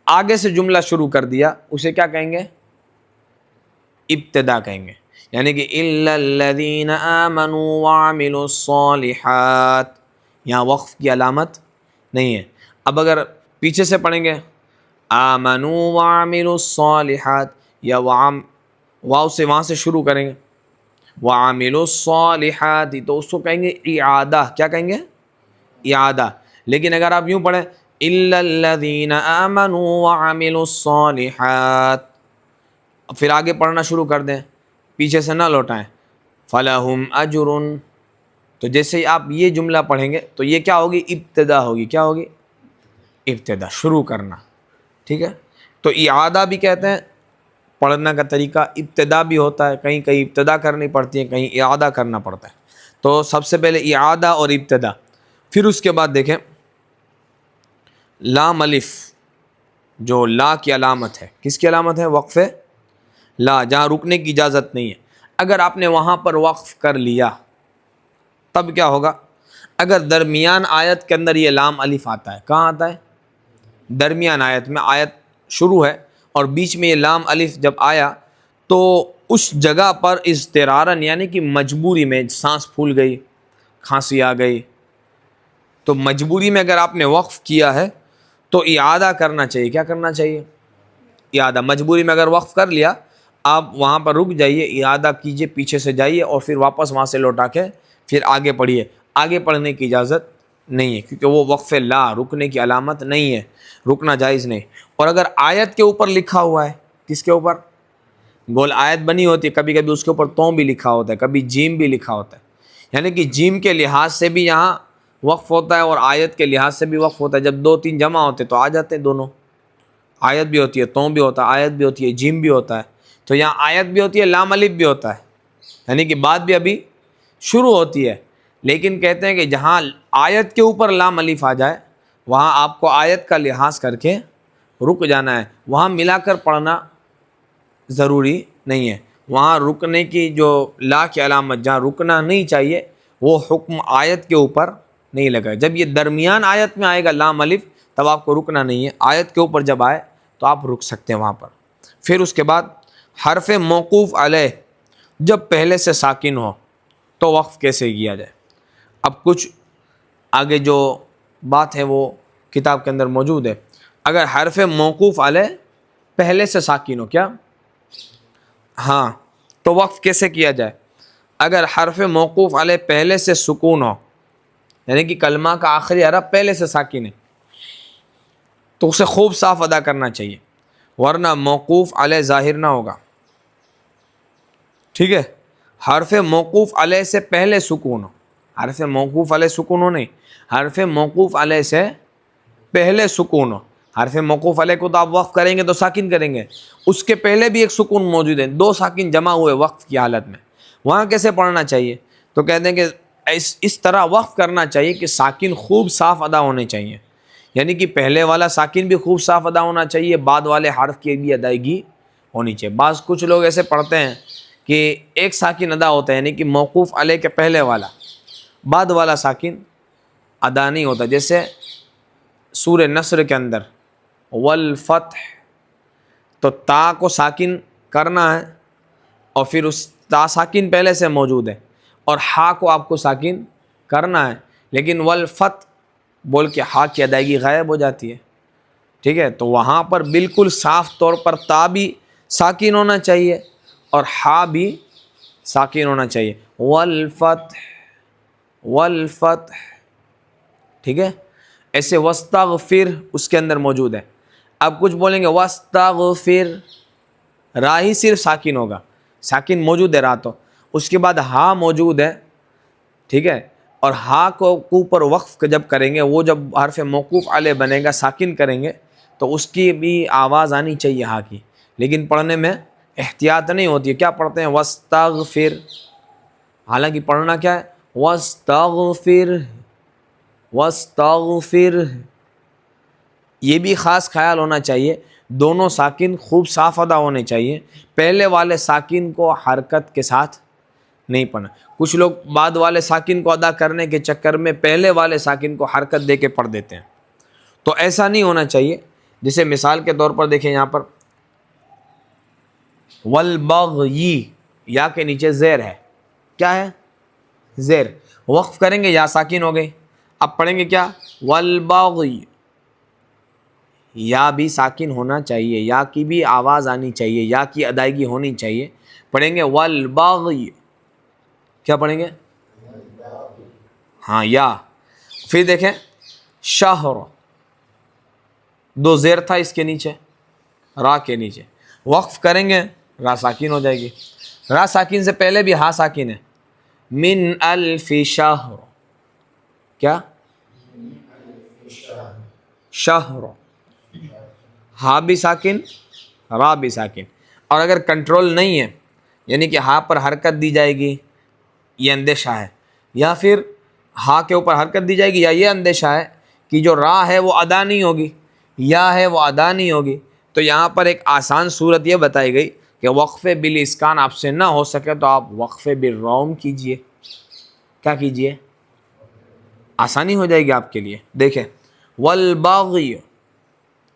آگے سے جملہ شروع کر دیا, اسے کیا کہیں گے؟ ابتدا کہیں گے. یعنی کہ الا الذین آمنوا وعملوا الصالحات, یہاں وقف کی علامت نہیں ہے. اب اگر پیچھے سے پڑھیں گے آمنوا وعملوا الصالحات, یا واو سے وہاں سے شروع کریں گے وعملوا الصالحات, تو اس کو کہیں گے اعادہ. کیا کہیں گے؟ اعادہ. لیکن اگر آپ یوں پڑھیں الا الذین آمنوا وعملوا الصالحات, پھر آگے پڑھنا شروع کر دیں, پیچھے سے نہ لوٹائیں, فلہم اجر, تو جیسے ہی آپ یہ جملہ پڑھیں گے تو یہ کیا ہوگی؟ ابتدا ہوگی. کیا ہوگی؟ ابتدا, شروع کرنا. ٹھیک ہے, تو اعادہ بھی کہتے ہیں پڑھنا کا طریقہ, ابتدا بھی ہوتا ہے, کہیں کہیں ابتدا کرنی پڑتی ہے, کہیں اعادہ کرنا پڑتا ہے. تو سب سے پہلے اعادہ اور ابتدا. پھر اس کے بعد دیکھیں لام الف, جو لا کی علامت ہے, کس کی علامت ہے؟ وقف لا, جہاں رکنے کی اجازت نہیں ہے. اگر آپ نے وہاں پر وقف کر لیا تب کیا ہوگا؟ اگر درمیان آیت کے اندر یہ لام الف آتا ہے, کہاں آتا ہے؟ درمیان آیت میں, آیت شروع ہے اور بیچ میں یہ لام الف جب آیا تو اس جگہ پر اضطرارن, یعنی کہ مجبوری میں, سانس پھول گئی, کھانسی آ گئی, تو مجبوری میں اگر آپ نے وقف کیا ہے تو اعادہ کرنا چاہیے. کیا کرنا چاہیے؟ اعادہ. مجبوری میں اگر وقف کر لیا, آپ وہاں پر رک جائیے, اعادہ کیجئے, پیچھے سے جائیے اور پھر واپس وہاں سے لوٹا کے پھر آگے پڑھیے. آگے پڑھنے کی اجازت نہیں ہے, کیونکہ وہ وقف لا, رکنے کی علامت نہیں ہے, رکنا جائز نہیں. اور اگر آیت کے اوپر لکھا ہوا ہے, کس کے اوپر؟ گول آیت بنی ہوتی ہے, کبھی کبھی اس کے اوپر تو بھی لکھا ہوتا ہے, کبھی جیم بھی لکھا ہوتا ہے, یعنی کہ جیم کے لحاظ سے بھی یہاں وقف ہوتا ہے اور آیت کے لحاظ سے بھی وقف ہوتا ہے. جب دو تین جمع ہوتے تو آ جاتے ہیں دونوں, آیت بھی ہوتی ہے, تو بھی ہوتا ہے, آیت بھی ہوتی ہے, جیم بھی ہوتا ہے. تو یہاں آیت بھی ہوتی ہے, لام الف بھی ہوتا ہے, یعنی کہ بات بھی ابھی شروع ہوتی ہے. لیکن کہتے ہیں کہ جہاں آیت کے اوپر لام الف آ جائے وہاں آپ کو آیت کا لحاظ کر کے رک جانا ہے, وہاں ملا کر پڑھنا ضروری نہیں ہے. وہاں رکنے کی جو لا کی علامت, جہاں رکنا نہیں چاہیے, وہ حکم آیت کے اوپر نہیں لگا. جب یہ درمیان آیت میں آئے گا لام الف تب آپ کو رکنا نہیں ہے, آیت کے اوپر جب آئے تو آپ رک سکتے ہیں وہاں پر. پھر اس کے بعد حرف موقوف علیہ جب پہلے سے ساکن ہو تو وقف کیسے کیا جائے. اب کچھ آگے جو بات ہے وہ کتاب کے اندر موجود ہے. اگر حرف موقوف علیہ پہلے سے ساکن ہو, کیا؟ ہاں, تو وقف کیسے کیا جائے؟ اگر حرف موقوف علیہ پہلے سے سکون ہو, یعنی کہ کلمہ کا آخری حرف پہلے سے ساکن ہے, تو اسے خوب صاف ادا کرنا چاہیے, ورنہ موقوف علیہ ظاہر نہ ہوگا. ٹھیک ہے, حرف موقوف علیہ سے پہلے سکون ہو, حرف موقوف علیہ سکون ہو نہیں, حرف موقوف علیہ سے پہلے سکون ہو. حرف موقوف علیہ کو تو آپ وقف کریں گے تو ساکن کریں گے, اس کے پہلے بھی ایک سکون موجود ہے, دو ساکن جمع ہوئے وقف کی حالت میں, وہاں کیسے پڑھنا چاہیے؟ تو کہتے ہیں کہ اس طرح وقف کرنا چاہیے کہ ساکن خوب صاف ادا ہونے چاہیے, یعنی کہ پہلے والا ساکن بھی خوب صاف ادا ہونا چاہیے, بعد والے حرف کی بھی ادائیگی ہونی چاہیے. بعض کچھ لوگ ایسے پڑھتے ہیں کہ ایک ساکن ادا ہوتا ہے, یعنی کہ موقوف علیہ کے پہلے والا, بعد والا ساکن ادا نہیں ہوتا. جیسے سورہ نصر کے اندر والفتح, تو تا کو ساکن کرنا ہے اور پھر اس تا ساکن پہلے سے موجود ہے, اور ہا کو آپ کو ساکن کرنا ہے, لیکن والفتح بول کے ہا کی ادائیگی غائب ہو جاتی ہے. ٹھیک ہے, تو وہاں پر بالکل صاف طور پر تا بھی ساکن ہونا چاہیے اور ہا بھی ساکن ہونا چاہیے. والفتح والفتح, ٹھیک ہے. ایسے واستغفر اس کے اندر موجود ہے. اب کچھ بولیں گے واستغفر, را ہی صرف ساکن ہوگا, ساکن موجود ہے را, تو اس کے بعد ہا موجود ہے. ٹھیک ہے, اور ہا کو اوپر وقف جب کریں گے, وہ جب حرف موقوف علیہ بنے گا, ساکن کریں گے, تو اس کی بھی آواز آنی چاہیے ہا کی, لیکن پڑھنے میں احتیاط نہیں ہوتی ہے. کیا پڑھتے ہیں؟ واستغفر, حالانکہ پڑھنا کیا ہے؟ واستغفر واستغفر. یہ بھی خاص خیال ہونا چاہیے, دونوں ساکن خوب صاف ادا ہونے چاہیے. پہلے والے ساکن کو حرکت کے ساتھ نہیں پڑھنا. کچھ لوگ بعد والے ساکن کو ادا کرنے کے چکر میں پہلے والے ساکن کو حرکت دے کے پڑھ دیتے ہیں، تو ایسا نہیں ہونا چاہیے. جیسے مثال کے طور پر دیکھیں یہاں پر والبغی، یا کے نیچے زیر ہے. کیا ہے؟ زیر. وقف کریں گے یا ساکن ہو گئی. اب پڑھیں گے کیا؟ والبغی. یا بھی ساکن ہونا چاہیے، یا کی بھی آواز آنی چاہیے، یا کی ادائیگی ہونی چاہیے. پڑھیں گے والبغی. کیا پڑھیں گے؟ ہاں یا. پھر دیکھیں شہر، دو زیر تھا اس کے نیچے، را کے نیچے. وقف کریں گے را ساکن ہو جائے گی. را ساکن سے پہلے بھی ہا ساکن ہے. من الف شہر. کیا؟ شہر. ہا بھی ساکن، را بھی ساکن. اور اگر کنٹرول نہیں ہے، یعنی کہ ہا پر حرکت دی جائے گی، یہ اندیشہ ہے، یا پھر ہا کے اوپر حرکت دی جائے گی، یا یہ اندیشہ ہے کہ جو را ہے وہ ادا نہیں ہوگی، یا ہے وہ ادا نہیں ہوگی، تو یہاں پر ایک آسان صورت یہ بتائی گئی کہ وقفے بالاسکان آپ سے نہ ہو سکے تو آپ وقفے بالروم کیجئے. کیا کیجئے؟ آسانی ہو جائے گی آپ کے لیے. دیکھیں والبغی،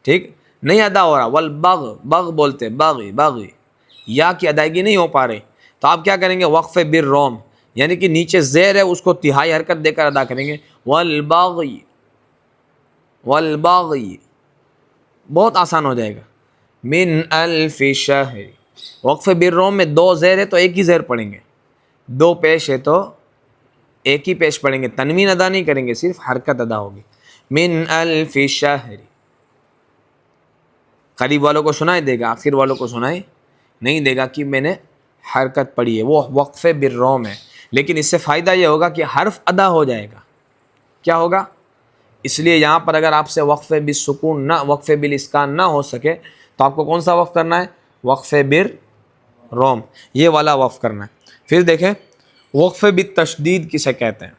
ٹھیک نہیں ادا ہو رہا، والبغ، بغ بولتے، باغی باغی، یا کی ادائیگی نہیں ہو پا رہی، تو آپ کیا کریں گے؟ وقفے بالروم، یعنی کہ نیچے زیر ہے اس کو تہائی حرکت دے کر ادا کریں گے. والبغی، والبغی. بہت آسان ہو جائے گا. من الف شہر. وقفے بالروم میں دو زیر ہے تو ایک ہی زیر پڑھیں گے، دو پیش ہے تو ایک ہی پیش پڑھیں گے. تنوین ادا نہیں کریں گے، صرف حرکت ادا ہوگی. من الف شہر. قریب والوں کو سنائی دے گا، آخر والوں کو سنائی نہیں دے گا کہ میں نے حرکت پڑھی ہے. وہ وقفے بالروم ہے. لیکن اس سے فائدہ یہ ہوگا کہ حرف ادا ہو جائے گا. کیا ہوگا؟ اس لیے یہاں پر اگر آپ سے وقفے بالسکون نہ، وقفے بالاسکان نہ ہو سکے تو آپ کو کون سا وقف کرنا ہے؟ وقفے بالروم، یہ والا وقف کرنا ہے. پھر دیکھیں وقفے بالتشدید کسے کہتے ہیں.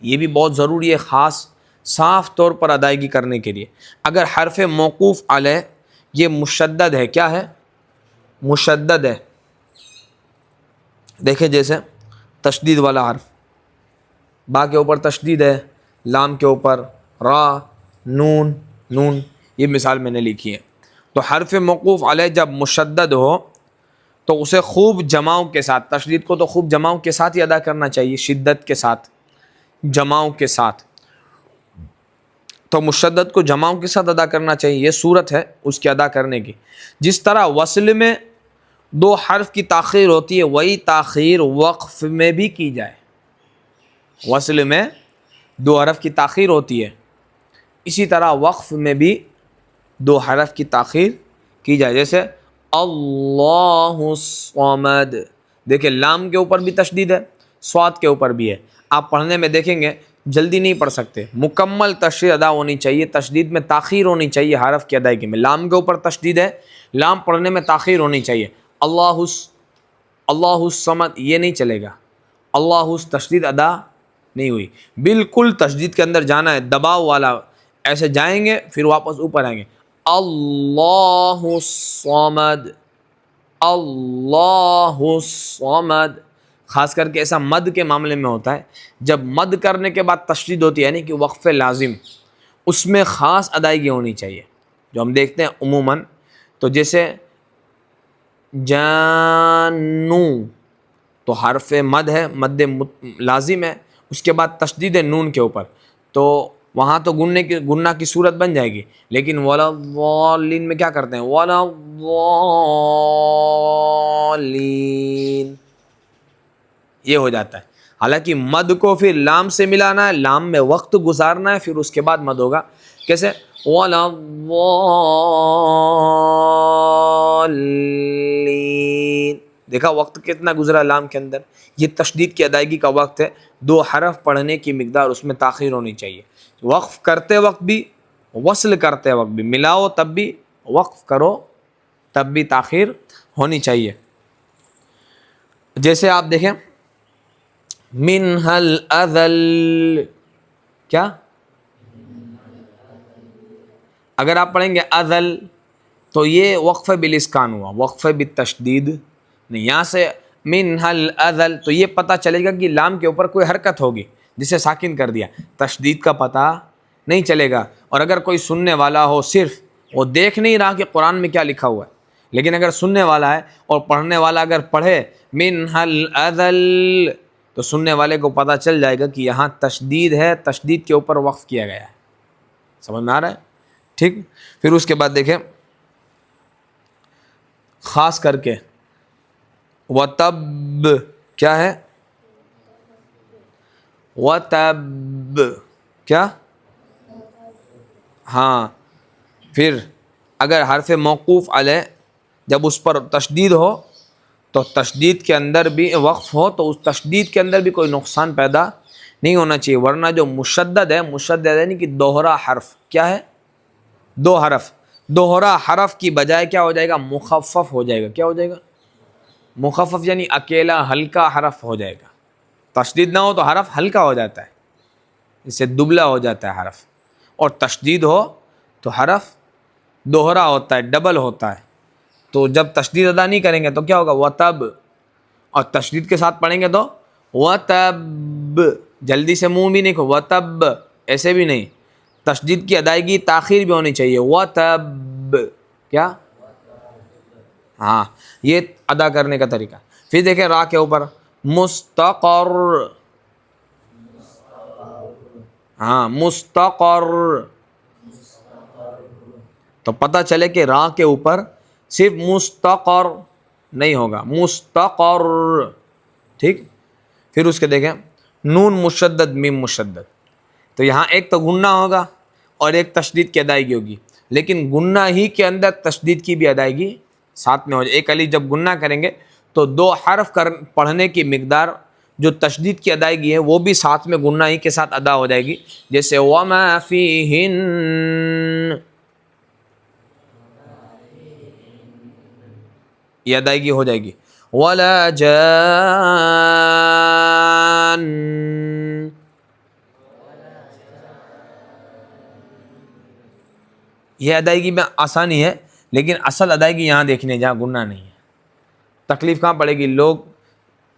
یہ بھی بہت ضروری ہے، خاص صاف طور پر ادائیگی کرنے کے لیے. اگر حرف موقوف علیہ یہ مشدد ہے، کیا ہے؟ مشدد ہے. دیکھیں جیسے تشدید والا حرف، با کے اوپر تشدید ہے، لام کے اوپر، را، نون، نون، یہ مثال میں نے لکھی ہے. تو حرف موقوف علیہ جب مشدد ہو تو اسے خوب جماؤں کے ساتھ، تشدید کو تو خوب جماؤں کے ساتھ ہی ادا کرنا چاہیے، شدت کے ساتھ، جماؤں کے ساتھ. تو مشدد کو جماؤں کے ساتھ ادا کرنا چاہیے. یہ صورت ہے اس کی ادا کرنے کی. جس طرح وصل میں دو حرف کی تاخیر ہوتی ہے، وہی تاخیر وقف میں بھی کی جائے. وصل میں دو حرف کی تاخیر ہوتی ہے، اسی طرح وقف میں بھی دو حرف کی تاخیر کی جائے. جیسے اللہ الصمد. دیکھیں لام کے اوپر بھی تشدید ہے، صاد کے اوپر بھی ہے. آپ پڑھنے میں دیکھیں گے جلدی نہیں پڑھ سکتے، مکمل تشدید ادا ہونی چاہیے، تشدید میں تاخیر ہونی چاہیے حرف کی ادائیگی میں. لام کے اوپر تشدید ہے، لام پڑھنے میں تاخیر ہونی چاہیے. اللہ الصمد یہ نہیں چلے گا، اللہ تشدید ادا نہیں ہوئی. بالکل تشدید کے اندر جانا ہے، دباؤ والا، ایسے جائیں گے پھر واپس اوپر آئیں گے. اللہ الصمد، اللہ الصمد. خاص کر کے ایسا مد کے معاملے میں ہوتا ہے، جب مد کرنے کے بعد تشدید ہوتی ہے، یعنی کہ وقف لازم، اس میں خاص ادائیگی ہونی چاہیے جو ہم دیکھتے ہیں عموماً. تو جیسے جانو، تو حرف مد ہے، مد لازم ہے، اس کے بعد تشدید ہے نون کے اوپر، تو وہاں تو گننا کی صورت بن جائے گی. لیکن ولا الضالین میں کیا کرتے ہیں؟ ولا الضالین، یہ ہو جاتا ہے. حالانکہ مد کو پھر لام سے ملانا ہے، لام میں وقت گزارنا ہے، پھر اس کے بعد مد ہوگا. کیسے؟ ولا الضالین. دیکھا وقت کتنا گزرا لام کے اندر. یہ تشدید کی ادائیگی کا وقت ہے. دو حرف پڑھنے کی مقدار اس میں تاخیر ہونی چاہیے. وقف کرتے وقت بھی، وصل کرتے وقت بھی، ملاؤ تب بھی، وقف کرو تب بھی تاخیر ہونی چاہیے. جیسے آپ دیکھیں منہل اذل، کیا؟ اگر آپ پڑھیں گے اذل تو یہ وقف بالاسکان ہوا، وقف بالتشدید نہیں. یہاں سے منها الأذل، تو یہ پتہ چلے گا کہ لام کے اوپر کوئی حرکت ہوگی جسے ساکن کر دیا، تشدید کا پتہ نہیں چلے گا۔ اور اگر کوئی سننے والا ہو صرف وہ دیکھ نہیں رہا کہ قرآن میں کیا لکھا ہوا ہے، لیکن اگر سننے والا ہے اور پڑھنے والا اگر پڑھے منها الأذل تو سننے والے کو پتہ چل جائے گا کہ یہاں تشدید ہے، تشدید کے اوپر وقف کیا گیا ہے۔ سمجھ میں آ رہا ہے؟ ٹھیک۔ پھر اس کے بعد دیکھیں خاص کر کے وَتَبْ کیا ہے؟ وَتَبْ کیا؟ ہاں، پھر اگر حرف موقوف علیہ جب اس پر تشدید ہو تو تشدید کے اندر بھی وقف ہو تو اس تشدید کے اندر بھی کوئی نقصان پیدا نہیں ہونا چاہیے، ورنہ جو مشدد ہے، مشدد یعنی کہ دوہرا حرف، کیا ہے؟ دو حرف، دوہرا حرف کی بجائے کیا ہو جائے گا؟ مخفف ہو جائے گا۔ کیا ہو جائے گا؟ مخفف یعنی اکیلا ہلکا حرف ہو جائے گا۔ تشدید نہ ہو تو حرف ہلکا ہو جاتا ہے، اس سے دبلا ہو جاتا ہے حرف، اور تشدید ہو تو حرف دوہرا ہوتا ہے، ڈبل ہوتا ہے۔ تو جب تشدید ادا نہیں کریں گے تو کیا ہوگا؟ وَتَب، اور تشدید کے ساتھ پڑھیں گے تو وَتَب، جلدی سے منہ بھی نہیں کھو، وَتَب ایسے بھی نہیں، تشدید کی ادائیگی تاخیر بھی ہونی چاہیے، وَتَب کیا؟ ہاں، یہ ادا کرنے کا طریقہ۔ پھر دیکھیں را کے اوپر مستقر، ہاں مستقر، تو پتہ چلے کہ را کے اوپر صرف مستقر نہیں ہوگا، مستقر، ٹھیک۔ پھر اس کے دیکھیں نون مشدد میم مشدد، تو یہاں ایک تو گننا ہوگا اور ایک تشدید کی ادائیگی ہوگی، لیکن گننا ہی کے اندر تشدید کی بھی ادائیگی ساتھ میں ہو جائے۔ ایک الف جب گننا کریں گے تو دو حرف پڑھنے کی مقدار جو تشدید کی ادائیگی ہے وہ بھی ساتھ میں گننا ہی کے ساتھ ادا ہو جائے گی، جیسے وَمَا فِيهِنَّ، یہ ادائیگی ہو جائے گی، وَلَا جَانٍّ، یہ ادائیگی میں آسانی ہے، لیکن اصل ادائیگی یہاں دیکھنے جہاں گننا نہیں ہے۔ تکلیف کہاں پڑے گی؟ لوگ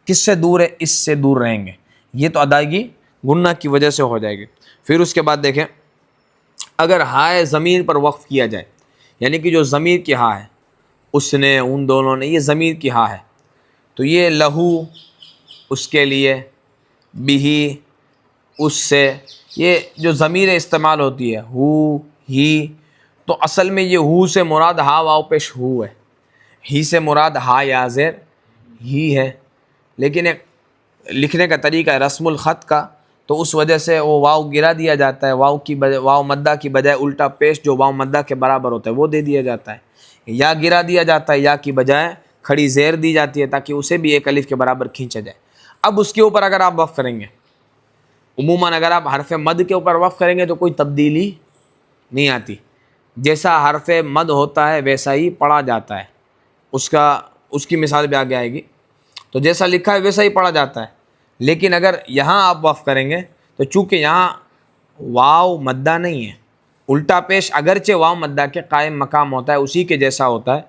کس سے دور ہے؟ اس سے دور رہیں گے، یہ تو ادائیگی گننا کی وجہ سے ہو جائے گی۔ پھر اس کے بعد دیکھیں اگر ہائے ضمیر پر وقف کیا جائے، یعنی کہ جو ضمیر کی ہا ہے، اس نے، ان دونوں نے، یہ ضمیر کی ہا ہے، تو یہ لہو اس کے لیے، بھی اس سے، یہ جو ضمیر استعمال ہوتی ہے ہو ہی، تو اصل میں یہ ہو سے مراد ہا واو پیش ہو ہے، ہی سے مراد ہا یا زیر ہی ہے، لیکن ایک لکھنے کا طریقہ ہے رسم الخط کا، تو اس وجہ سے وہ واو گرا دیا جاتا ہے، واو کی بجائے، واو مدہ کی بجائے الٹا پیش جو واو مدہ کے برابر ہوتا ہے وہ دے دیا جاتا ہے، یا گرا دیا جاتا ہے، یا کی بجائے کھڑی زیر دی جاتی ہے تاکہ اسے بھی ایک الف کے برابر کھینچا جائے۔ اب اس کے اوپر اگر آپ وقف کریں گے، عموماً اگر آپ حرف مد کے اوپر وقف کریں گے تو کوئی تبدیلی نہیں آتی، جیسا حرف مد ہوتا ہے ویسا ہی پڑھا جاتا ہے، اس کی مثال بھی آگے آئے گی، تو جیسا لکھا ہے ویسا ہی پڑھا جاتا ہے۔ لیکن اگر یہاں آپ وقف کریں گے تو چونکہ یہاں واو مدہ نہیں ہے، الٹا پیش اگرچہ واو مدہ کے قائم مقام ہوتا ہے، اسی کے جیسا ہوتا ہے،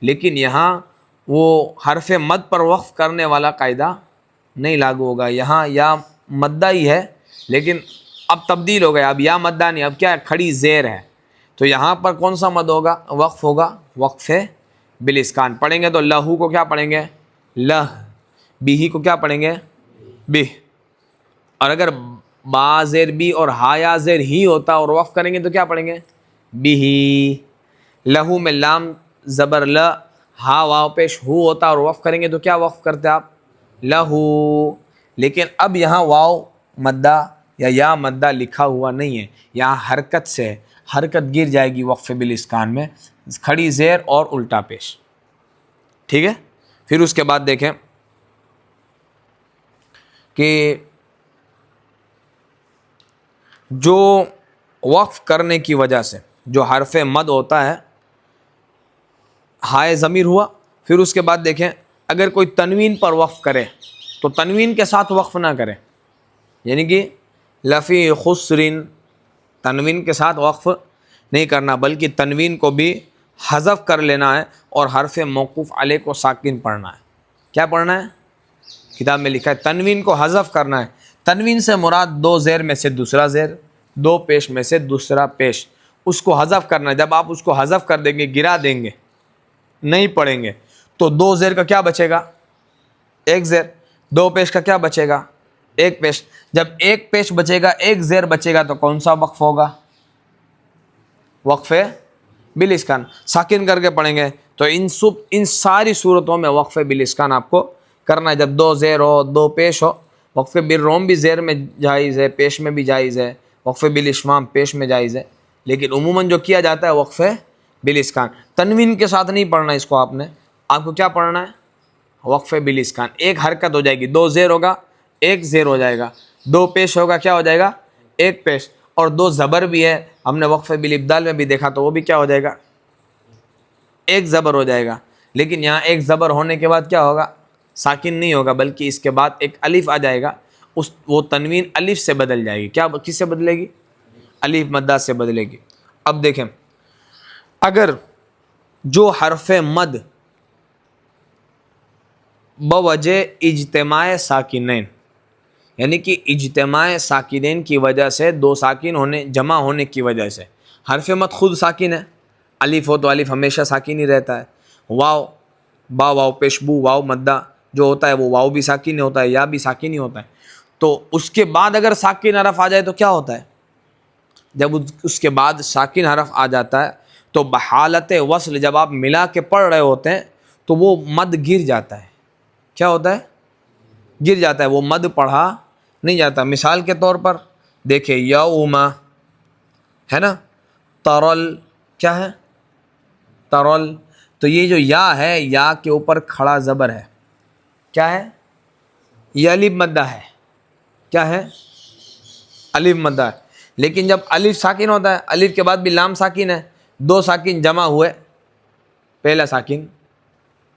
لیکن یہاں وہ حرف مد پر وقف کرنے والا قاعدہ نہیں لاگو ہوگا، یہاں یا مدہ ہی ہے لیکن اب تبدیل ہو گیا، اب یا مدہ نہیں، اب کیا ہے؟ کھڑی زیر ہے، تو یہاں پر کون سا مد ہوگا؟ وقف ہوگا، وقف بالاسکان پڑھیں گے تو لہو کو کیا پڑھیں گے؟ لہ، بھی کو کیا پڑھیں گے؟ بہ، اور اگر با زیر بی اور ہا یا زیر ہی ہوتا اور وقف کریں گے تو کیا پڑھیں گے؟ بھی۔ لہو میں لام زبر ل، ہا واو پیش ہو ہوتا اور وقف کریں گے تو کیا وقف کرتے آپ؟ لہو، لیکن اب یہاں واو مدہ یا مدہ لکھا ہوا نہیں ہے، یہاں حرکت سے حرکت گر جائے گی وقف بالاسکان میں، کھڑی زیر اور الٹا پیش، ٹھیک ہے۔ پھر اس کے بعد دیکھیں کہ جو وقف کرنے کی وجہ سے جو حرف مد ہوتا ہے ہائے ضمیر ہوا، پھر اس کے بعد دیکھیں اگر کوئی تنوین پر وقف کرے تو تنوین کے ساتھ وقف نہ کرے، یعنی کہ لفی خسرن، تنوین کے ساتھ وقف نہیں کرنا بلکہ تنوین کو بھی حذف کر لینا ہے اور حرف موقوف علیہ کو ساکن پڑھنا ہے۔ کیا پڑھنا ہے؟ کتاب میں لکھا ہے تنوین کو حذف کرنا ہے. تنوین سے مراد دو زیر میں سے دوسرا زیر, دو پیش میں سے دوسرا پیش, اس کو حذف کرنا ہے. جب آپ اس کو حذف کر دیں گے, گرا دیں گے, نہیں پڑھیں گے, تو دو زیر کا کیا بچے گا؟ ایک زیر. دو پیش کا کیا بچے گا؟ ایک پیش. جب ایک پیش بچے گا, ایک زیر بچے گا, تو کون سا وقف ہوگا؟ وقف بالاسکان. ساکن کر کے پڑھیں گے تو ان ساری صورتوں میں وقف بالاسکان آپ کو کرنا ہے. جب دو زیر ہو, دو پیش ہو. وقف بالروم بھی زیر میں جائز ہے, پیش میں بھی جائز ہے. وقف بالاشمام پیش میں جائز ہے, لیکن عموماً جو کیا جاتا ہے وقف بالاسکان. تنوین کے ساتھ نہیں پڑھنا اس کو آپ کو کیا پڑھنا ہے؟ وقف بالاسکان. ایک حرکت ہو جائے گی, دو زیر ہوگا, ایک زیر ہو جائے گا. دو پیش ہوگا, کیا ہو جائے گا؟ ایک پیش. اور دو زبر بھی ہے, ہم نے وقف بالابدال میں بھی دیکھا, تو وہ بھی کیا ہو جائے گا؟ ایک زبر ہو جائے گا. لیکن یہاں ایک زبر ہونے کے بعد کیا ہوگا؟ ساکن نہیں ہوگا, بلکہ اس کے بعد ایک الف آ جائے گا. وہ تنوین الف سے بدل جائے گی. کیا کس سے بدلے گی؟ الف مدہ سے بدلے گی. اب دیکھیں, اگر جو حرف مد بوجہ اجتماع ساکنین, یعنی کہ اجتماع ساکنین کی وجہ سے, دو ساکن جمع ہونے کی وجہ سے, حرف مد خود ساکن ہے. الف ہو تو الف ہمیشہ ساکن ہی رہتا ہے. واو, با واو پیشبو واو مدہ جو ہوتا ہے وہ واو بھی ساکن ہوتا ہے, یا بھی ساکن ہی ہوتا ہے. تو اس کے بعد اگر ساکن حرف آ جائے تو کیا ہوتا ہے؟ جب اس کے بعد ساکن حرف آ جاتا ہے تو بحالت وصل جب آپ ملا کے پڑھ رہے ہوتے ہیں تو وہ مد گر جاتا ہے. کیا ہوتا ہے؟ گر جاتا ہے. وہ مد پڑھا نہیں جاتا. مثال کے طور پر دیکھیں, یوم ہے نا, ترل, کیا ہے؟ ترل. تو یہ جو یا ہے, یا کے اوپر کھڑا زبر ہے, کیا ہے؟ یہ الف مدہ ہے. کیا ہے؟ الف مدہ ہے. لیکن جب الف ساکن ہوتا ہے, الف کے بعد بھی لام ساکن ہے, دو ساکن جمع ہوئے, پہلا ساکن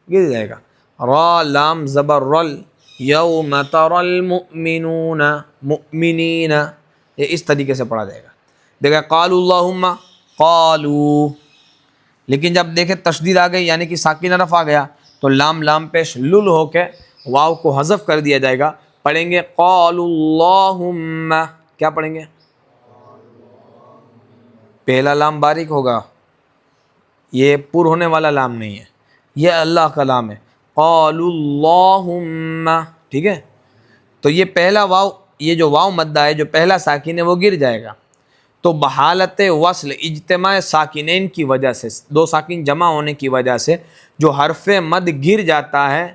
گر جائے گا. را لام زبر رل, یوم تر المؤمنون مؤمنین, یہ اس طریقے سے پڑھا جائے گا. دیکھیں قالوا اللہم, قالوا. لیکن جب دیکھیں تشدید آ گئی, یعنی کہ ساکن حرف آ گیا, تو لام لام پیش لل ہو کے واو کو حذف کر دیا جائے گا. پڑھیں گے قالوا اللہم, کیا پڑھیں گے؟ پہلا لام باریک ہوگا, یہ پر ہونے والا لام نہیں ہے, یہ اللہ کا لام ہے. قالوا اللہم, ٹھیک ہے. تو یہ پہلا واو, یہ جو واو مدہ ہے, جو پہلا ساکن ہے, وہ گر جائے گا. تو بحالت وصل اجتماع ساکنین کی وجہ سے, دو ساکن جمع ہونے کی وجہ سے جو حرف مد گر جاتا ہے,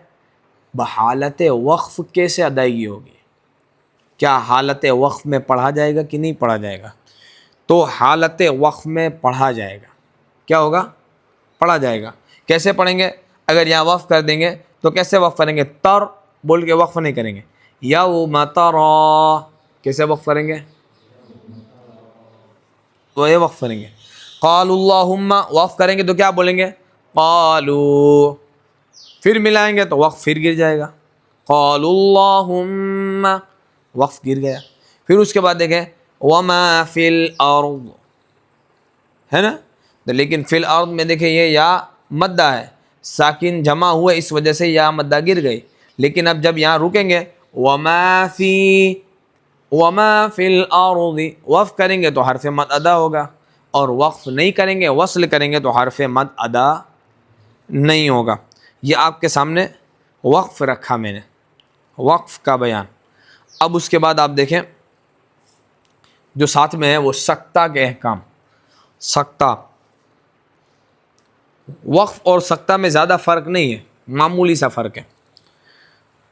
بحالت وقف کیسے ادائیگی ہوگی؟ کیا حالت وقف میں پڑھا جائے گا کہ نہیں پڑھا جائے گا؟ تو حالت وقف میں پڑھا جائے گا. کیا ہوگا؟ پڑھا جائے گا. کیسے پڑھیں گے؟ اگر یہاں وقف کر دیں گے تو کیسے وقف کریں گے؟ تر بول کے وقف نہیں کریں گے. یوم ترا, کیسے وقف کریں گے؟ تو یہ وقف کریں گے. قالوا اللہم, وقف کریں گے تو کیا بولیں گے؟ قالوا. پھر ملائیں گے تو وقف پھر گر جائے گا. قالوا اللہم, وقف گر گیا. پھر اس کے بعد دیکھیں وما فی الارض, ہے نا. لیکن فی الارض میں دیکھیں یہ یا مدہ ہے, ساکن جمع ہوئے اس وجہ سے یا مدہ گر گئی. لیکن اب جب یہاں رکیں گے وما فی الارض, وقف کریں گے تو حرف مد ادا ہوگا, اور وقف نہیں کریں گے, وصل کریں گے تو حرف مد ادا نہیں ہوگا. یہ آپ کے سامنے وقف رکھا میں نے, وقف کا بیان. اب اس کے بعد آپ دیکھیں جو ساتھ میں ہے وہ سکتہ کے احکام. سکتہ, وقف اور سکتہ میں زیادہ فرق نہیں ہے, معمولی سا فرق ہے.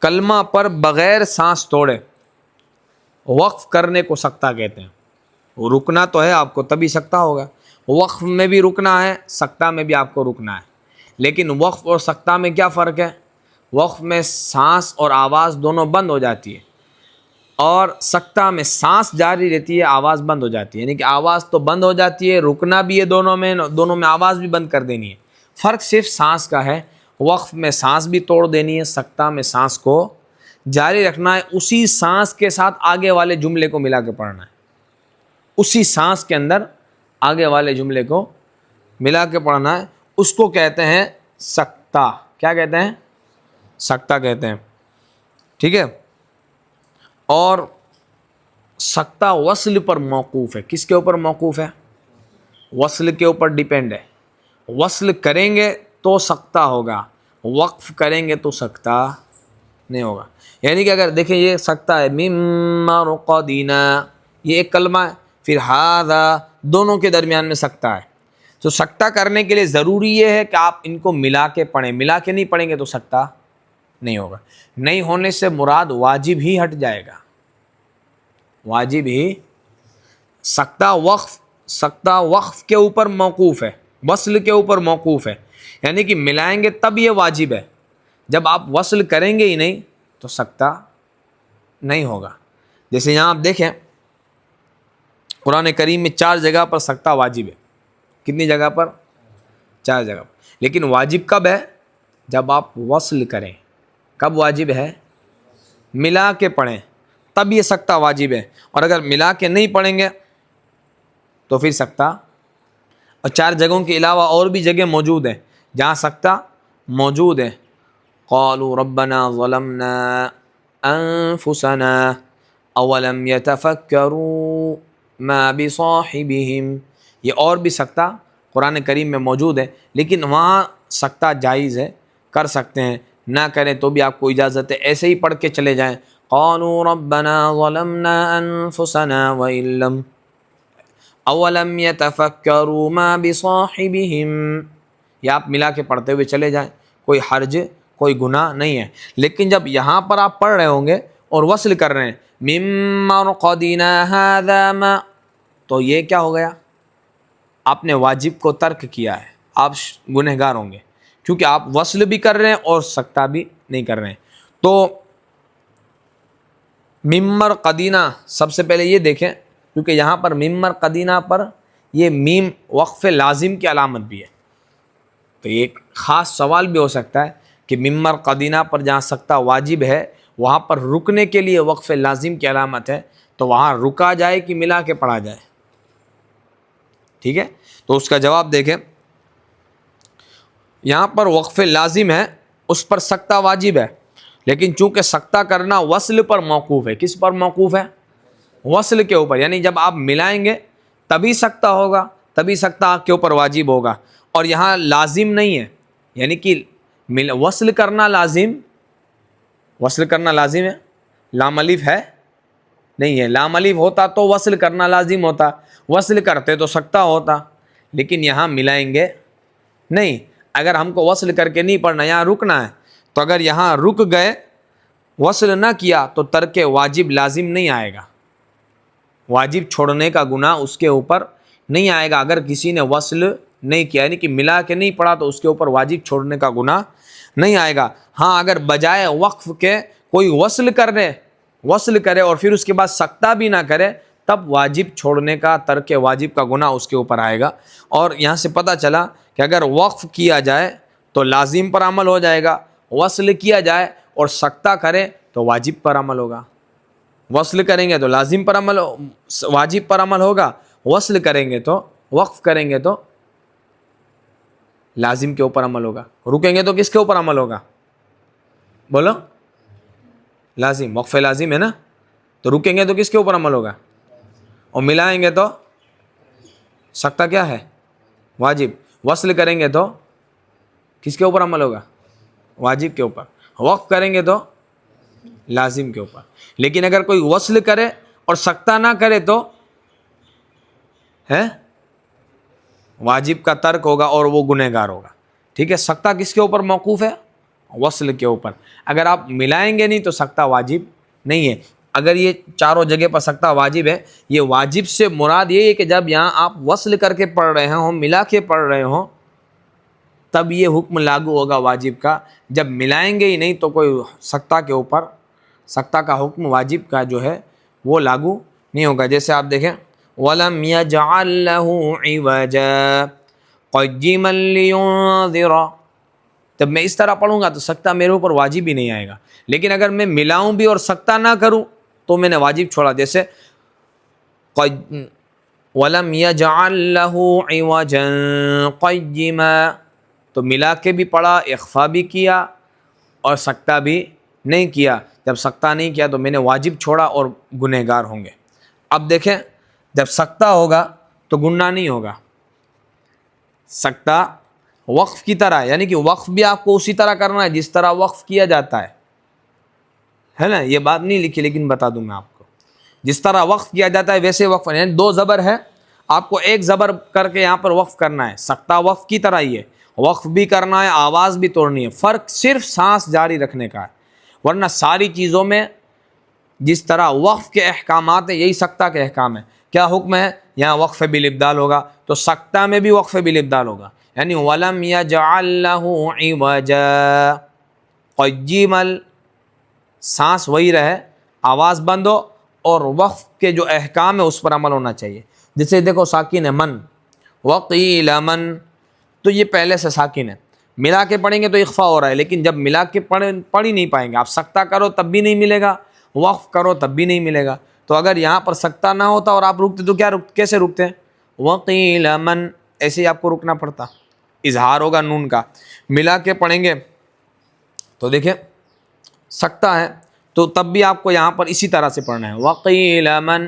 کلمہ پر بغیر سانس توڑے وقف کرنے کو سکتہ کہتے ہیں. رکنا تو ہے آپ کو تبھی سکتہ ہوگا. وقف میں بھی رکنا ہے, سکتہ میں بھی آپ کو رکنا ہے. لیکن وقف اور سکتہ میں کیا فرق ہے؟ وقف میں سانس اور آواز دونوں بند ہو جاتی ہے, اور سکتہ میں سانس جاری رہتی ہے, آواز بند ہو جاتی ہے. یعنی کہ آواز تو بند ہو جاتی ہے, رکنا بھی ہے, دونوں میں آواز بھی بند کر دینی ہے. فرق صرف سانس کا ہے. وقف میں سانس بھی توڑ دینی ہے, سکتہ میں سانس کو جاری رکھنا ہے. اسی سانس کے ساتھ آگے والے جملے کو ملا کے پڑھنا ہے. اسی سانس کے اندر آگے والے جملے کو ملا کے پڑھنا ہے. اس کو کہتے ہیں سکتہ. کیا کہتے ہیں؟ سکتہ کہتے ہیں. ٹھیک ہے. اور سکتہ وصل پر موقوف ہے. کس کے اوپر موقوف ہے؟ وصل کے اوپر ڈیپینڈ ہے. وصل کریں گے تو سکتہ ہوگا، وقف کریں گے تو سکتہ نہیں ہوگا. یعنی کہ اگر دیکھیں یہ سکتہ ہے، مِن مرقدنا، یہ ایک کلمہ ہے، پھر ھذا، دونوں کے درمیان میں سکتہ ہے. تو سکتہ کرنے کے لیے ضروری یہ ہے کہ آپ ان کو ملا کے پڑھیں. ملا کے نہیں پڑھیں گے تو سکتہ نہیں ہوگا. نہیں ہونے سے مراد واجب ہی ہٹ جائے گا. واجب ہی، سکتہ وقف کے اوپر موقوف ہے، وصل کے اوپر موقوف ہے. یعنی کہ ملائیں گے تب یہ واجب ہے. جب آپ وصل کریں گے ہی نہیں تو سکتہ نہیں ہوگا. جیسے یہاں آپ دیکھیں قرآن کریم میں 4 جگہ پر سکتہ واجب ہے. کتنی جگہ پر؟ 4 جگہ پر. لیکن واجب کب ہے؟ جب آپ وصل کریں. کب واجب ہے؟ ملا کے پڑھیں تب یہ سکتہ واجب ہے. اور اگر ملا کے نہیں پڑھیں گے تو پھر سکتہ. اور 4 جگہوں کے علاوہ اور بھی جگہ موجود ہیں جہاں سکتہ موجود ہے. قالوا ربنا ظلمنا انفسنا اولم يتفکروا ما بصاحبهم. یہ اور بھی سکتہ قرآن کریم میں موجود ہے، لیکن وہاں سکتہ جائز ہے، کر سکتے ہیں. نہ کریں تو بھی آپ کو اجازت ہے، ایسے ہی پڑھ کے چلے جائیں. قالوا ربنا ظلمنا انفسنا وان لم اولم يتفکروا ما بصاحبهم. یا آپ ملا کے پڑھتے ہوئے چلے جائیں، کوئی حرج، کوئی گناہ نہیں ہے. لیکن جب یہاں پر آپ پڑھ رہے ہوں گے اور وصل کر رہے ہیں مِن مرقدنا ھذا ما، تو یہ کیا ہو گیا؟ آپ نے واجب کو ترک کیا ہے، آپ گنہگار ہوں گے، کیونکہ آپ وصل بھی کر رہے ہیں اور سکتہ بھی نہیں کر رہے ہیں. تو مِن مرقدنا، سب سے پہلے یہ دیکھیں، کیونکہ یہاں پر مِن مرقدنا پر یہ میم وقف لازم کی علامت بھی ہے. تو ایک خاص سوال بھی ہو سکتا ہے کہ مِن مرقدنا پر جہاں سکتہ واجب ہے وہاں پر رکنے کے لیے وقف لازم کی علامت ہے، تو وہاں رکا جائے کہ ملا کے پڑھا جائے؟ ٹھیک ہے، تو اس کا جواب دیکھیں. یہاں پر وقف لازم ہے، اس پر سکتہ واجب ہے، لیکن چونکہ سکتہ کرنا وصل پر موقوف ہے. کس پر موقوف ہے؟ وصل کے اوپر. یعنی جب آپ ملائیں گے تبھی سکتہ ہوگا، تبھی سکتہ آپ کے اوپر واجب ہوگا. اور یہاں لازم نہیں ہے، یعنی کہ وصل کرنا لازم ہے. لام الف ہے نہیں ہے. لام الف ہوتا تو وصل کرنا لازم ہوتا، وصل کرتے تو سکتہ ہوتا. لیکن یہاں ملائیں گے نہیں. اگر ہم کو وصل کر کے نہیں پڑھنا، یہاں رکنا ہے، تو اگر یہاں رک گئے، وصل نہ کیا، تو ترک واجب لازم نہیں آئے گا. واجب چھوڑنے کا گناہ اس کے اوپر نہیں آئے گا اگر کسی نے وصل نہیں کیا، یعنی کہ ملا کے نہیں پڑھا تو اس کے اوپر واجب چھوڑنے کا گناہ نہیں آئے گا. ہاں اگر بجائے وقف کے کوئی وصل کرے اور پھر اس کے بعد سکتہ بھی نہ کرے، تب واجب چھوڑنے کا، ترک واجب کا گناہ اس کے اوپر آئے گا. اور یہاں سے پتہ چلا کہ اگر وقف کیا جائے تو لازم پر عمل ہو جائے گا، وصل کیا جائے اور سکتہ کرے تو واجب پر عمل ہوگا. وصل کریں گے تو لازم پر عمل، واجب پر عمل ہوگا. وصل کریں گے تو، وقف کریں گے تو لازم کے اوپر عمل ہوگا. رکیں گے تو کس کے اوپر عمل ہوگا؟ بولو. لازم، وقف لازم ہے نا، تو رکیں گے تو کس کے اوپر عمل ہوگا؟ اور ملائیں گے تو سکتہ کیا ہے؟ واجب. وصل کریں گے تو کس کے اوپر عمل ہوگا؟ واجب کے اوپر. وقف کریں گے تو لازم کے اوپر. لیکن اگر کوئی وصل کرے اور سکتہ نہ کرے تو ہے واجب کا ترک ہوگا اور وہ گنہگار ہوگا. ٹھیک ہے، سکتہ کس کے اوپر موقوف ہے؟ وصل کے اوپر. اگر آپ ملائیں گے نہیں تو سکتہ واجب نہیں ہے. اگر یہ 4 جگہ پر سکتہ واجب ہے، یہ واجب سے مراد یہ ہے کہ جب یہاں آپ وصل کر کے پڑھ رہے ہوں، ملا کے پڑھ رہے ہوں، تب یہ حکم لاگو ہوگا واجب کا. جب ملائیں گے ہی نہیں تو کوئی سکتہ کے اوپر، سکتہ کا حکم واجب کا جو ہے وہ لاگو نہیں ہوگا. جیسے آپ دیکھیں وَلَمْ يَجْعَلْ لَهُ عِوَجًا قَيِّمًا لِيُنذِرَ. جب میں اس طرح پڑھوں گا تو سکتہ میرے اوپر واجب ہی نہیں آئے گا. لیکن اگر میں ملاؤں بھی اور سکتہ نہ کروں تو میں نے واجب چھوڑا. جیسے وَلَمْ يَجْعَلْ لَهُ عِوَجًا قَيِّمًا، تو ملا کے بھی پڑھا، اخفا بھی کیا اور سکتہ بھی نہیں کیا، جب سکتہ نہیں کیا تو میں نے واجب چھوڑا اور گنہگار ہوں گے۔ اب دیکھیں جب سکتہ ہوگا تو گناہ نہیں ہوگا، سکتہ وقف کی طرح، یعنی کہ وقف بھی آپ کو اسی طرح کرنا ہے جس طرح وقف کیا جاتا ہے نا، یہ بات نہیں لکھی لیکن بتا دوں میں آپ کو، جس طرح وقف کیا جاتا ہے ویسے وقف، یعنی 2 زبر ہے، آپ کو 1 زبر کر کے یہاں پر وقف کرنا ہے، سکتہ وقف کی طرح ہی ہے، وقف بھی کرنا ہے، آواز بھی توڑنی ہے، فرق صرف سانس جاری رکھنے کا ہے، ورنہ ساری چیزوں میں جس طرح وقف کے احکامات ہیں یہی سکتہ کے احکام ہیں۔ کیا حکم ہے؟ یہاں وقف بالابدال ہوگا تو سکتہ میں بھی وقف بالابدال ہوگا، یعنی وَلَمْ يَجْعَلْ لَهُ عِوَجًا، قَيِّمًا، سانس وہی رہے، آواز بند ہو، اور وقف کے جو احکام ہے اس پر عمل ہونا چاہیے۔ جیسے دیکھو ساکن ہے من، وَقِيلَ مَن، تو یہ پہلے سے ساکن ہے، ملا کے پڑھیں گے تو اخفا ہو رہا ہے، لیکن جب ملا کے پڑھ ہی نہیں پائیں گے، آپ سکتہ کرو تب بھی نہیں ملے گا، وقف کرو تب بھی نہیں ملے گا۔ تو اگر یہاں پر سکتہ نہ ہوتا اور آپ رکتے تو کیسے رکتے ہیں؟ وَقِيلَ مَن، ایسے ہی آپ کو رکنا پڑتا، اظہار ہوگا نون کا، ملا کے پڑھیں گے تو دیکھیں سکتہ ہے تو تب بھی آپ کو یہاں پر اسی طرح سے پڑھنا ہے، وَقِيلَ مَن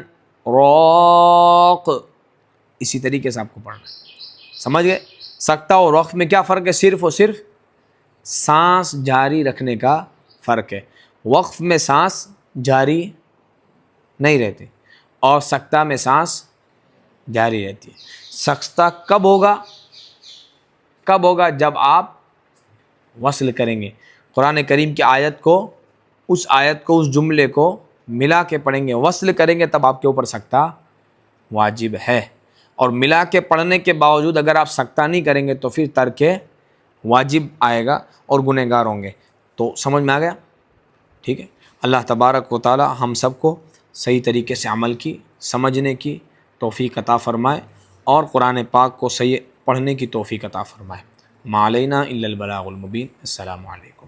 رَاقٍ، اسی طریقے سے آپ کو پڑھنا ہے، سمجھ گئے؟ سکتہ اور وقف میں کیا فرق ہے؟ صرف اور صرف سانس جاری رکھنے کا فرق ہے، وقف میں سانس جاری نہیں رہتی اور سکتہ میں سانس جاری رہتی ہے۔ سکتہ کب ہوگا؟ جب آپ وصل کریں گے، قرآن کریم کی آیت کو، اس جملے کو ملا کے پڑھیں گے، وصل کریں گے تب آپ کے اوپر سکتہ واجب ہے، اور ملا کے پڑھنے کے باوجود اگر آپ سکتہ نہیں کریں گے تو پھر ترک واجب آئے گا اور گنہگار ہوں گے۔ تو سمجھ میں آ گیا؟ ٹھیک ہے، اللہ تبارک و تعالی ہم سب کو صحیح طریقے سے عمل کی، سمجھنے کی توفیق عطا فرمائے، اور قرآن پاک کو صحیح پڑھنے کی توفیق عطا فرمائے۔ ما علینا الا البلاغ المبین۔ السلام علیکم۔